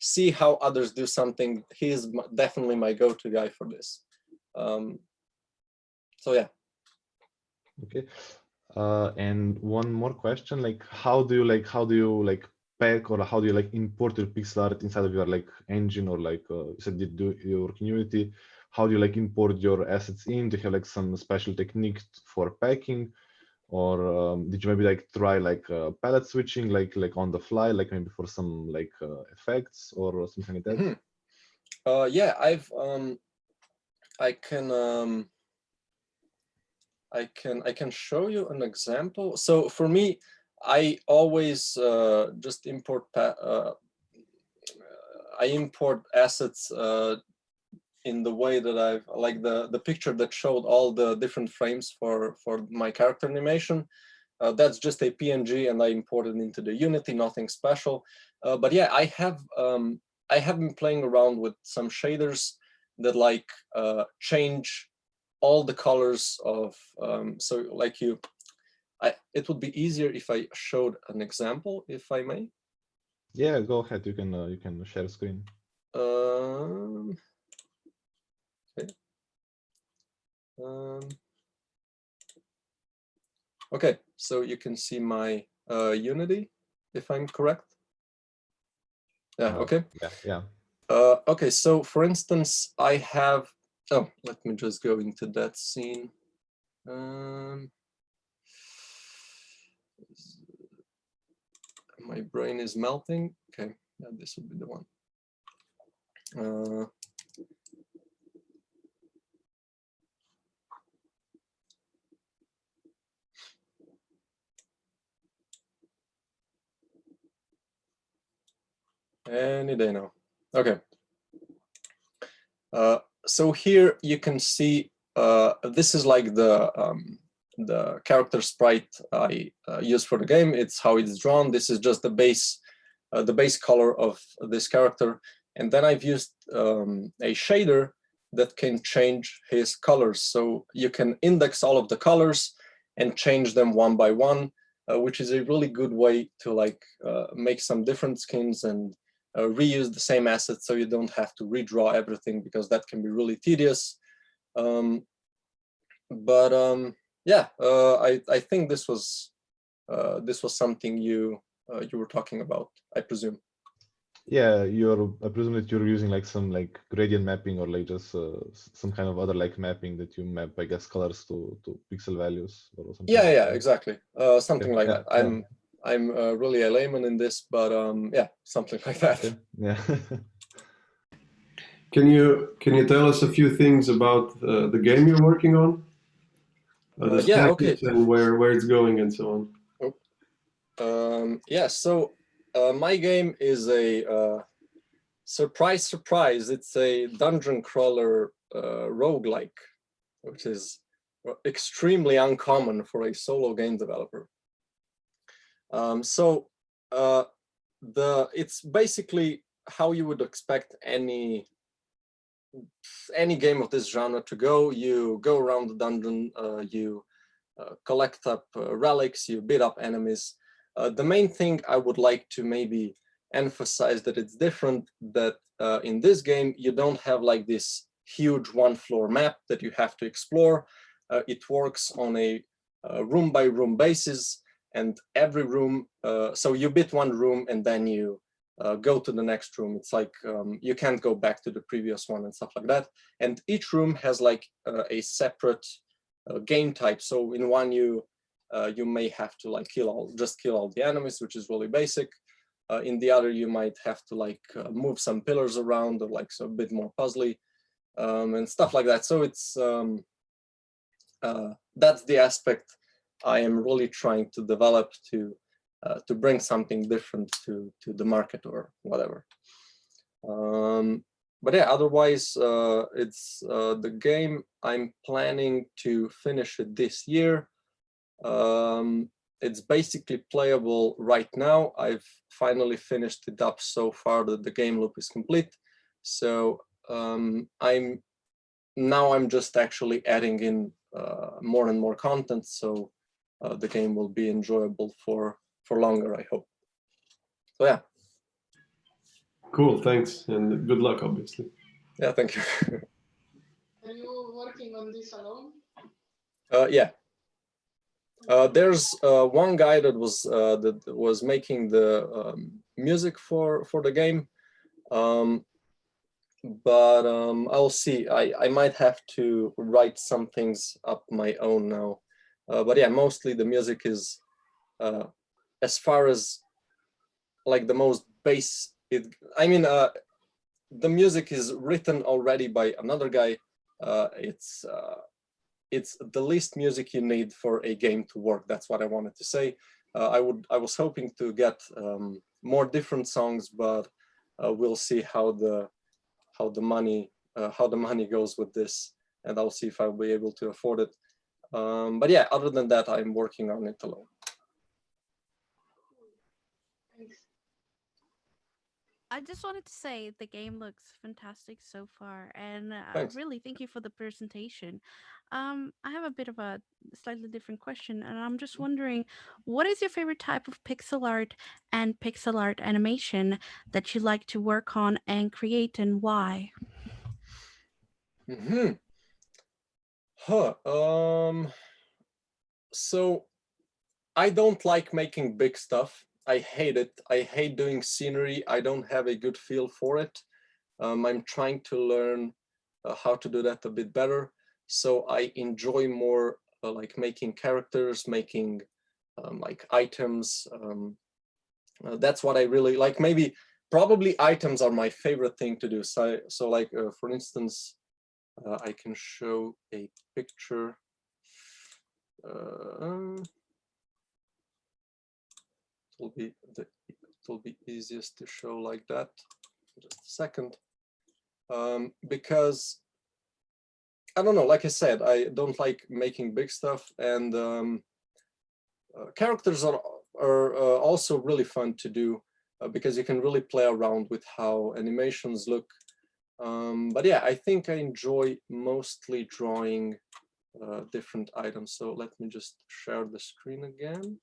Speaker 2: see how others do something, he is definitely my go-to guy for this. So yeah.
Speaker 1: Okay. And one more question, like how do you pack, or how do you like import your pixel art inside of your like engine, or like you said you work in Unity? How do you like import your assets in? Do you have like some special technique for packing, or did you maybe like try like palette switching, like on the fly, like maybe for some like effects or something like that?
Speaker 2: Yeah, I can show you an example. So for me, I always just import assets in the way that I've like the picture that showed all the different frames for my character animation. That's just a PNG, and I imported into the Unity, nothing special. But yeah, I have been playing around with some shaders that like change all the colors of so like it would be easier if I showed an example, if I may.
Speaker 1: Yeah, go ahead. You can share screen.
Speaker 2: Okay. Okay, so you can see my Unity, if I'm correct. Yeah. Okay.
Speaker 1: Yeah.
Speaker 2: Okay, so for instance, I have, oh, let me just go into that scene. My brain is melting. Okay, yeah, this would be the one. Any day now. Okay. So here you can see this is like the character sprite I use for the game. It's how it's drawn. This is just the base color of this character, and then I've used a shader that can change his colors. So you can index all of the colors and change them one by one, which is a really good way to like make some different skins and reuse the same assets, so you don't have to redraw everything, because that can be really tedious. Yeah, I think this was something you were talking about, I presume.
Speaker 1: Yeah, I presume that you're using like some like gradient mapping, or like just some kind of other like mapping that you map, I guess, colors to pixel values or something.
Speaker 2: Yeah,
Speaker 1: like
Speaker 2: yeah,
Speaker 1: that.
Speaker 2: Exactly. Something like that. I'm really a layman in this, but yeah, something like that.
Speaker 1: Okay. Yeah.
Speaker 4: Can you tell us a few things about the game you're working on? The
Speaker 2: Yeah,
Speaker 4: status
Speaker 2: okay.
Speaker 4: and where it's going and so on.
Speaker 2: Yeah, so my game is a surprise, surprise. It's a dungeon crawler roguelike, which is extremely uncommon for a solo game developer. It's basically how you would expect any game of this genre to go. You go around the dungeon, you collect up relics, you beat up enemies. The main thing I would like to maybe emphasize that it's different, that in this game you don't have like this huge one floor map that you have to explore. It works on a room by room basis, and every room, so you beat one room and then you go to the next room. It's like you can't go back to the previous one and stuff like that. And each room has like a separate game type. So in one you may have to like kill all the enemies, which is really basic. In the other you might have to like move some pillars around, or like so a bit more puzzly and stuff like that. So it's that's the aspect I am really trying to develop to bring something different to the market or whatever. But yeah, otherwise, it's the game. I'm planning to finish it this year. It's basically playable right now. I've finally finished it up so far that the game loop is complete. So I'm just actually adding in more and more content. So the game will be enjoyable for longer, I hope. So yeah.
Speaker 4: Cool, thanks, and good luck, obviously.
Speaker 2: Yeah, thank you.
Speaker 7: Are you working on this alone?
Speaker 2: Yeah. There's one guy that was making the music for the game, but I'll see. I might have to write some things up my own now. But yeah, mostly the music is, as far as like the most base. The music is written already by another guy. It's the least music you need for a game to work. That's what I wanted to say. I was hoping to get more different songs, but we'll see how the money goes with this, and I'll see if I'll be able to afford it. But yeah, other than that, I'm working on it alone.
Speaker 8: I just wanted to say the game looks fantastic so far, and really thank you for the presentation. I have a bit of a slightly different question, and I'm just wondering, what is your favorite type of pixel art and pixel art animation that you like to work on and create, and why?
Speaker 2: So I don't like making big stuff. I hate it. I hate doing scenery. I don't have a good feel for it. I'm trying to learn how to do that a bit better. So I enjoy more like making characters, making like items. That's what I really like. Probably items are my favorite thing to do. So like, for instance, I can show a picture. It will be easiest to show like that. Just a second. Because I don't know, like I said, I don't like making big stuff, and characters are also really fun to do because you can really play around with how animations look. But yeah, I think I enjoy mostly drawing different items. So let me just share the screen again.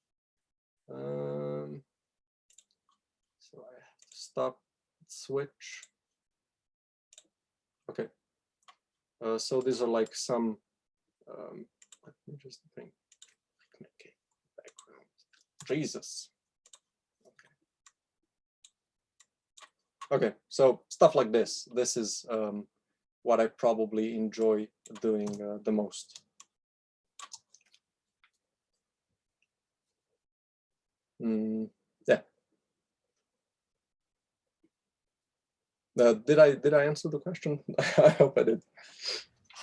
Speaker 2: So I have to stop, switch. Okay. So these are like some, let me just bring, okay, background. Jesus. Okay, so stuff like this. This is what I probably enjoy doing the most. Yeah. Did I answer the question? I hope I did.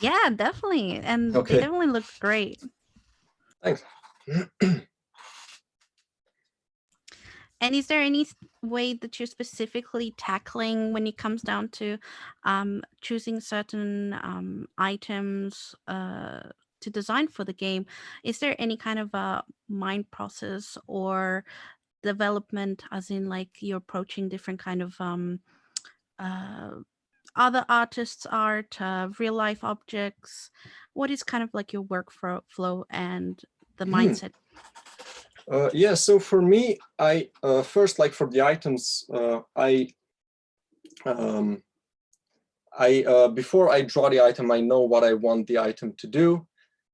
Speaker 8: Yeah, definitely, and
Speaker 2: okay.
Speaker 8: They definitely look great.
Speaker 2: Thanks.
Speaker 8: And is there any way that you're specifically tackling when it comes down to choosing certain items to design for the game? Is there any kind of a mind process or development, as in like you're approaching different kind of other artists' art, real life objects? What is kind of like your workflow and the mindset?
Speaker 2: Yeah, so for me, I first, like for the items, before I draw the item, I know what I want the item to do,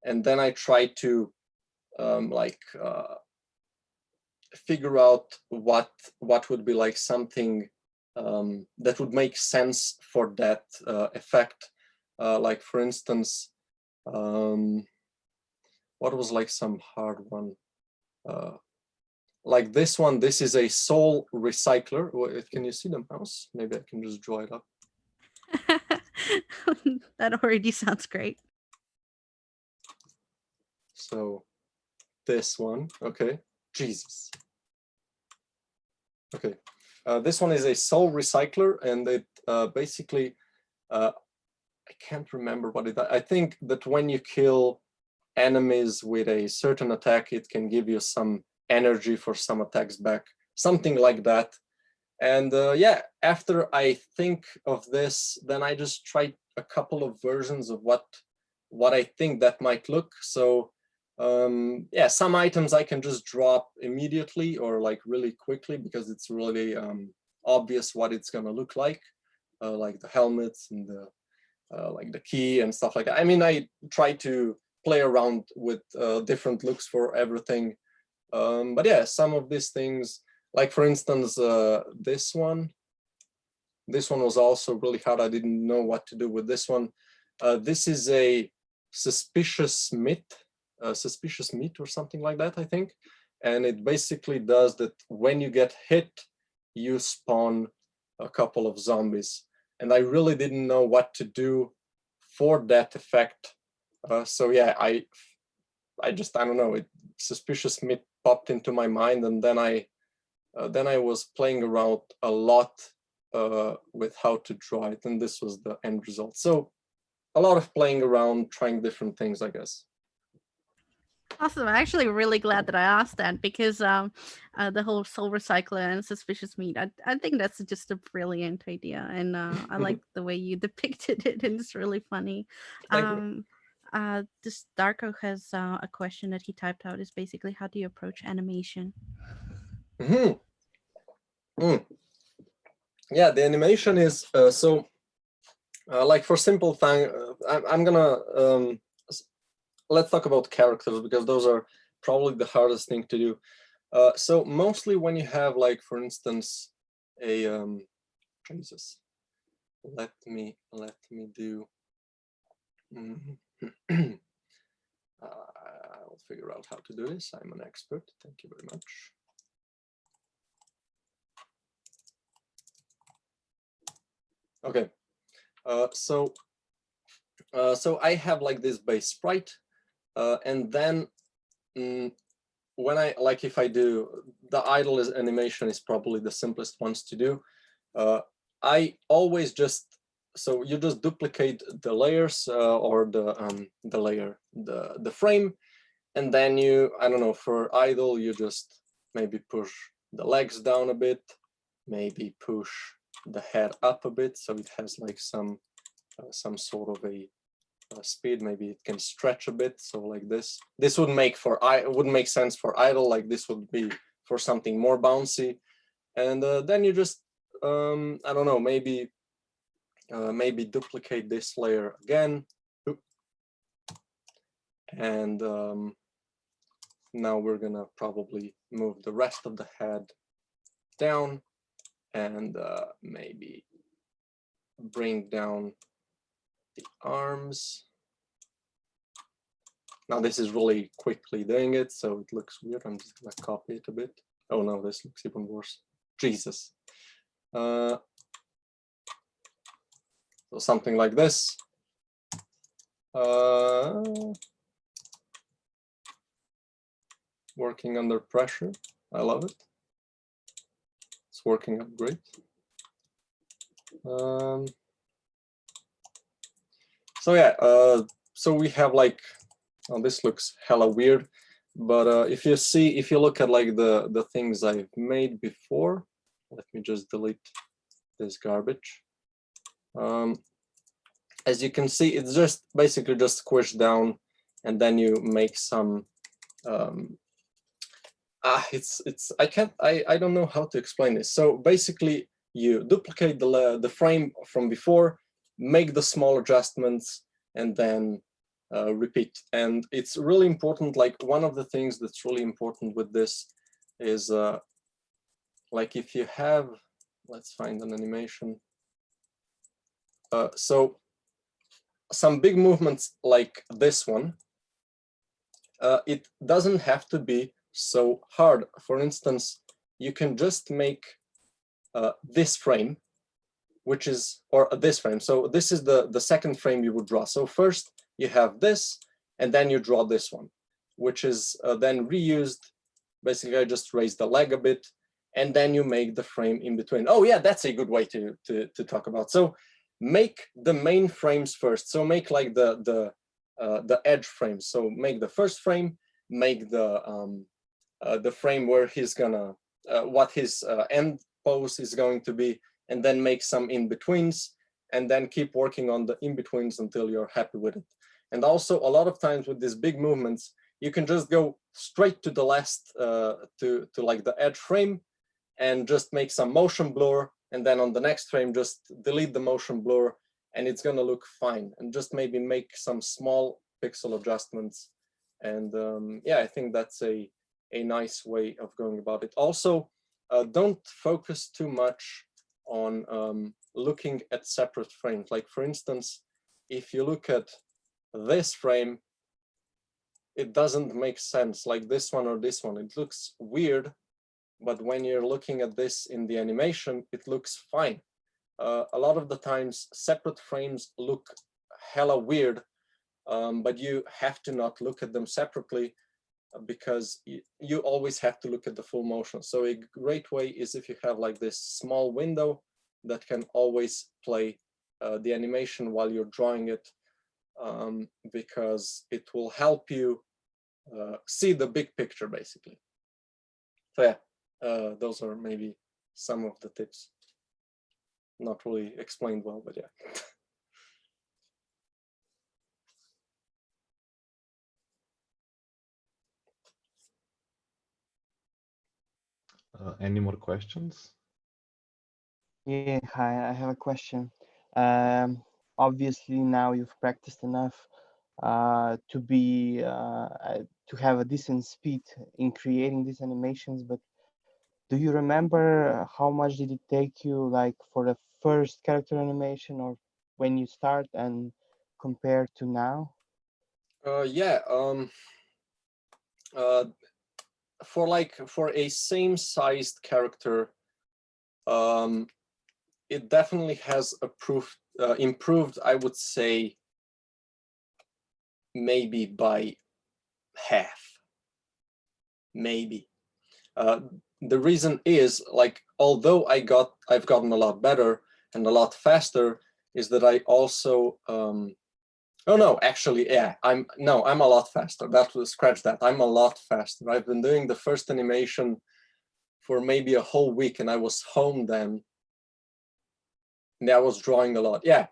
Speaker 2: and then I try to figure out what would be like something that would make sense for that effect. Like for instance, what was like some hard one? Like this one, this is a soul recycler. Can you see the mouse? Maybe I can just draw it up.
Speaker 8: That already sounds great.
Speaker 2: So this one, okay, Jesus. Okay, this one is a soul recycler, and it basically, I can't remember what it, I think that when you kill enemies with a certain attack, it can give you some energy for some attacks back, something like that. And yeah, after I think of this, then I just try a couple of versions of what I think that might look. So yeah, some items I can just drop immediately or like really quickly because it's really obvious what it's gonna look like the helmets and the like the key and stuff like that. I mean, I try to play around with different looks for everything. But yeah, some of these things, like for instance, this one was also really hard. I didn't know what to do with this one. This is a suspicious meat or something like that, I think. And it basically does that when you get hit, you spawn a couple of zombies. And I really didn't know what to do for that effect. So yeah, I don't know, suspicious meat popped into my mind, and then I was playing around a lot with how to draw it, and this was the end result. So a lot of playing around, trying different things, I guess.
Speaker 8: Awesome. I'm actually really glad that I asked that because the whole soul recycler and suspicious meat, I think that's just a brilliant idea, and I like the way you depicted it, and it's really funny. This Darko has a question that he typed out. Is basically, how do you approach animation?
Speaker 2: Yeah, the animation is so like for simple thing. I'm gonna let's talk about characters because those are probably the hardest thing to do. So mostly when you have, like, for instance, a let me do. I'll figure out how to do this. I'm an expert. Thank you very much. Okay, so I have like this base sprite, and then when if I do the idle animation is probably the simplest ones to do. I always just you just duplicate the layers or the frame, and then I don't know, for idle you just maybe push the legs down a bit, maybe push the head up a bit so it has like some sort of a speed. Maybe it can stretch a bit, so like this wouldn't make sense for idle. Like this would be for something more bouncy, and then you just I don't know, maybe duplicate this layer again, and now we're gonna probably move the rest of the head down, and maybe bring down the arms. Now this is really quickly doing it, so it looks weird. I'm just gonna copy it a bit. Oh no, this looks even worse. Jesus. So something like this. Working under pressure. I love it. It's working out great. So yeah, so we have like, oh, this looks hella weird, but if you look at like the things I've made before, let me just delete this garbage. As you can see, it's just basically just squished down, and then you make some. I don't know how to explain this. So basically, you duplicate the frame from before, make the small adjustments, and then repeat. And it's really important. Like one of the things that's really important with this is like if you have, let's find an animation. So some big movements like this one, it doesn't have to be so hard. For instance, you can just make this frame, which is, or this frame. So this is the second frame you would draw. So first you have this, and then you draw this one, which is then reused. Basically, I just raise the leg a bit, and then you make the frame in between. Oh yeah, that's a good way to talk about. So make the main frames first. So make like the edge frames. So make the first frame, make the frame where he's gonna what his end pose is going to be, and then make some in-betweens, and then keep working on the in-betweens until you're happy with it. And also a lot of times with these big movements, you can just go straight to the last to like the edge frame and just make some motion blur, and then on the next frame just delete the motion blur, and it's gonna look fine. And just maybe make some small pixel adjustments, and yeah, I think that's a nice way of going about it. Also, don't focus too much on looking at separate frames. Like for instance, if you look at this frame, it doesn't make sense, like this one or this one. It looks weird, but when you're looking at this in the animation, it looks fine. A lot of the times, separate frames look hella weird, but you have to not look at them separately, because you always have to look at the full motion. So a great way is if you have like this small window that can always play the animation while you're drawing it, because it will help you see the big picture, basically. So yeah, those are maybe some of the tips. Not really explained well, but yeah.
Speaker 1: Any more questions?
Speaker 3: Yeah, hi, I have a question. Obviously now you've practiced enough to have a decent speed in creating these animations, but do you remember how much did it take you, like for the first character animation, or when you start, and compared to now?
Speaker 2: Yeah. For a same-sized character, it definitely has improved, I would say, maybe by half, maybe. The reason is, like, although I've gotten a lot better and a lot faster, is that I also oh no, actually, yeah, I'm a lot faster. Scratch that. I'm a lot faster. I've been doing the first animation for maybe a whole week, and I was home then, and I was drawing a lot. Yeah,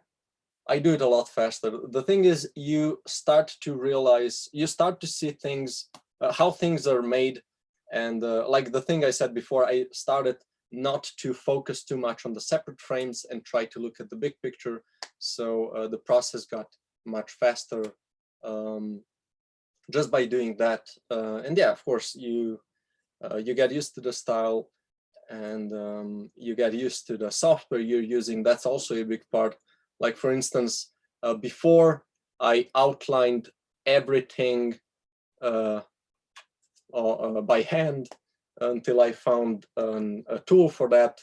Speaker 2: I do it a lot faster. The thing is, you start to realize, you start to see things, how things are made, and like the thing I said before, I started not to focus too much on the separate frames and try to look at the big picture. So the process got much faster just by doing that. And yeah, of course, you get used to the style, and you get used to the software you're using. That's also a big part. Like, for instance, before I outlined everything by hand until I found a tool for that,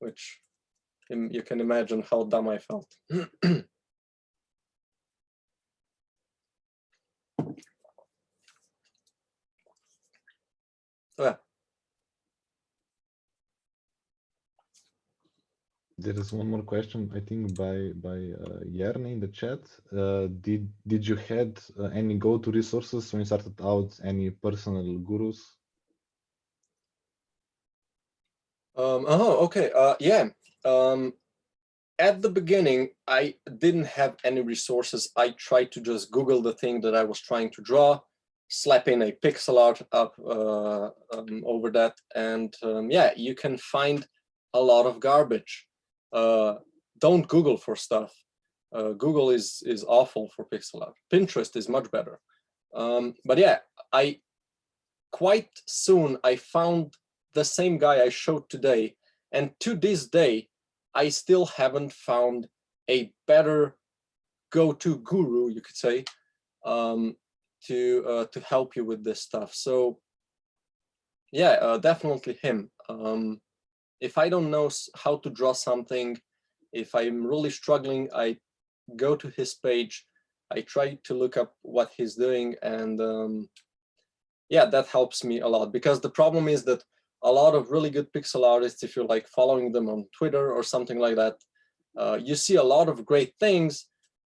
Speaker 2: which you can imagine how dumb I felt. Yeah.
Speaker 1: There is one more question, I think, by Jerny in the chat. Did you had any go-to resources when you started out? Any personal gurus?
Speaker 2: Okay. Yeah. At the beginning, I didn't have any resources. I tried to just Google the thing that I was trying to draw, slap in a pixel art up over that, and yeah, you can find a lot of garbage. Don't Google for stuff. Google is awful for pixel art. Pinterest is much better. But yeah, quite soon I found the same guy I showed today, and to this day, I still haven't found a better go-to guru, you could say, to help you with this stuff. So yeah, definitely him. If I don't know how to draw something, if I'm really struggling, I go to his page, I try to look up what he's doing, and yeah, that helps me a lot, because the problem is that a lot of really good pixel artists, if you're like following them on Twitter or something like that, you see a lot of great things,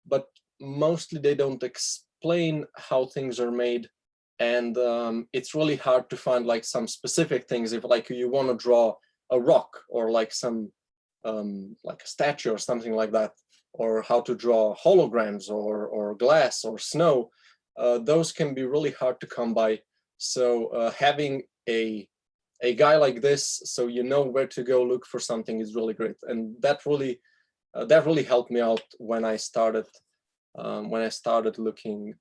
Speaker 2: but mostly they don't explain how things are made. And it's really hard to find like some specific things. If like you want to draw a rock or like some like a statue or something like that, or how to draw holograms or glass or snow, those can be really hard to come by. So having a guy like this, so you know where to go look for something, is really great, and that really helped me out when I started looking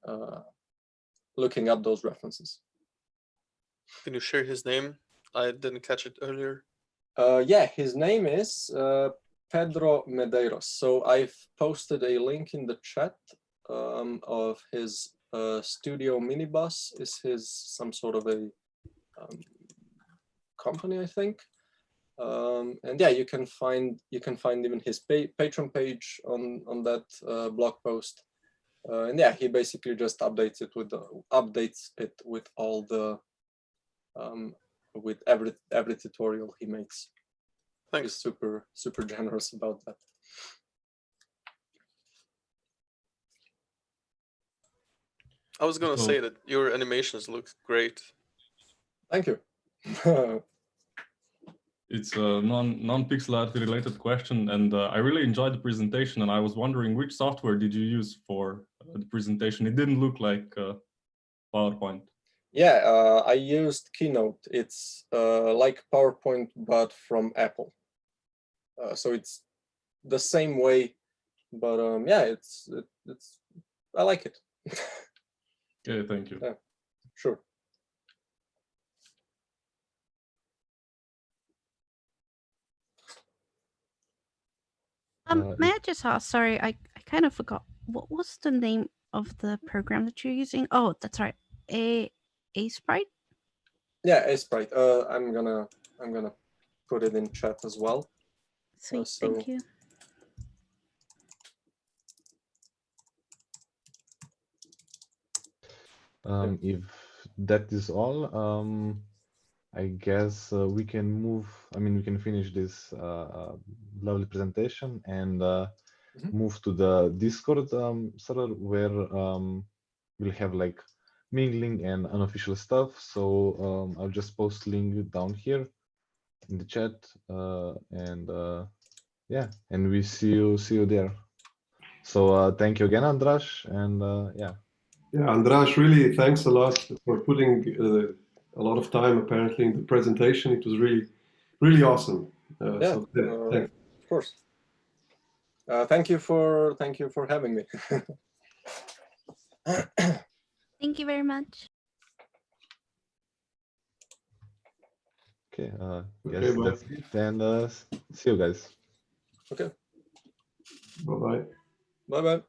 Speaker 2: up those references.
Speaker 9: Can you share his name? I didn't catch it earlier.
Speaker 2: Yeah, his name is Pedro Medeiros. So I've posted a link in the chat of his studio minibus. Is his some sort of a company, I think. And yeah, you can find even his Patreon page on that blog post. And yeah, he basically just updates it with all the with every tutorial he makes.
Speaker 9: Thanks.
Speaker 2: He's super generous about that.
Speaker 9: I was gonna say that your animations look great.
Speaker 2: Thank you.
Speaker 10: It's a non-pixel art related question, and I really enjoyed the presentation, and I was wondering which software did you use for the presentation? It didn't look like PowerPoint.
Speaker 2: Yeah, I used Keynote. It's like PowerPoint, but from Apple. So it's the same way, but yeah, it's I like it.
Speaker 10: Yeah, thank you.
Speaker 2: Yeah, sure.
Speaker 8: May I just ask? Sorry, I kind of forgot. What was the name of the program that you're using? Oh, that's right. A Sprite.
Speaker 2: Yeah, A Sprite. I'm gonna put it in chat as well.
Speaker 8: Sweet, thank you.
Speaker 1: If that is all, I guess we can move. I mean, we can finish this lovely presentation and move to the Discord server where we'll have like mingling and unofficial stuff. So I'll just post link down here in the chat, and yeah, and we see you there. So thank you again, Andraz, and yeah.
Speaker 4: Yeah, Andraz, really thanks a lot for putting a lot of time apparently in the presentation. It was really awesome.
Speaker 2: Yeah,
Speaker 4: so thanks.
Speaker 2: Of course. Thank you for having me.
Speaker 8: Thank you very much.
Speaker 1: Okay,
Speaker 4: Okay,
Speaker 1: yes, that's it, and see you guys.
Speaker 2: Okay.
Speaker 4: Bye-bye.
Speaker 2: Bye-bye.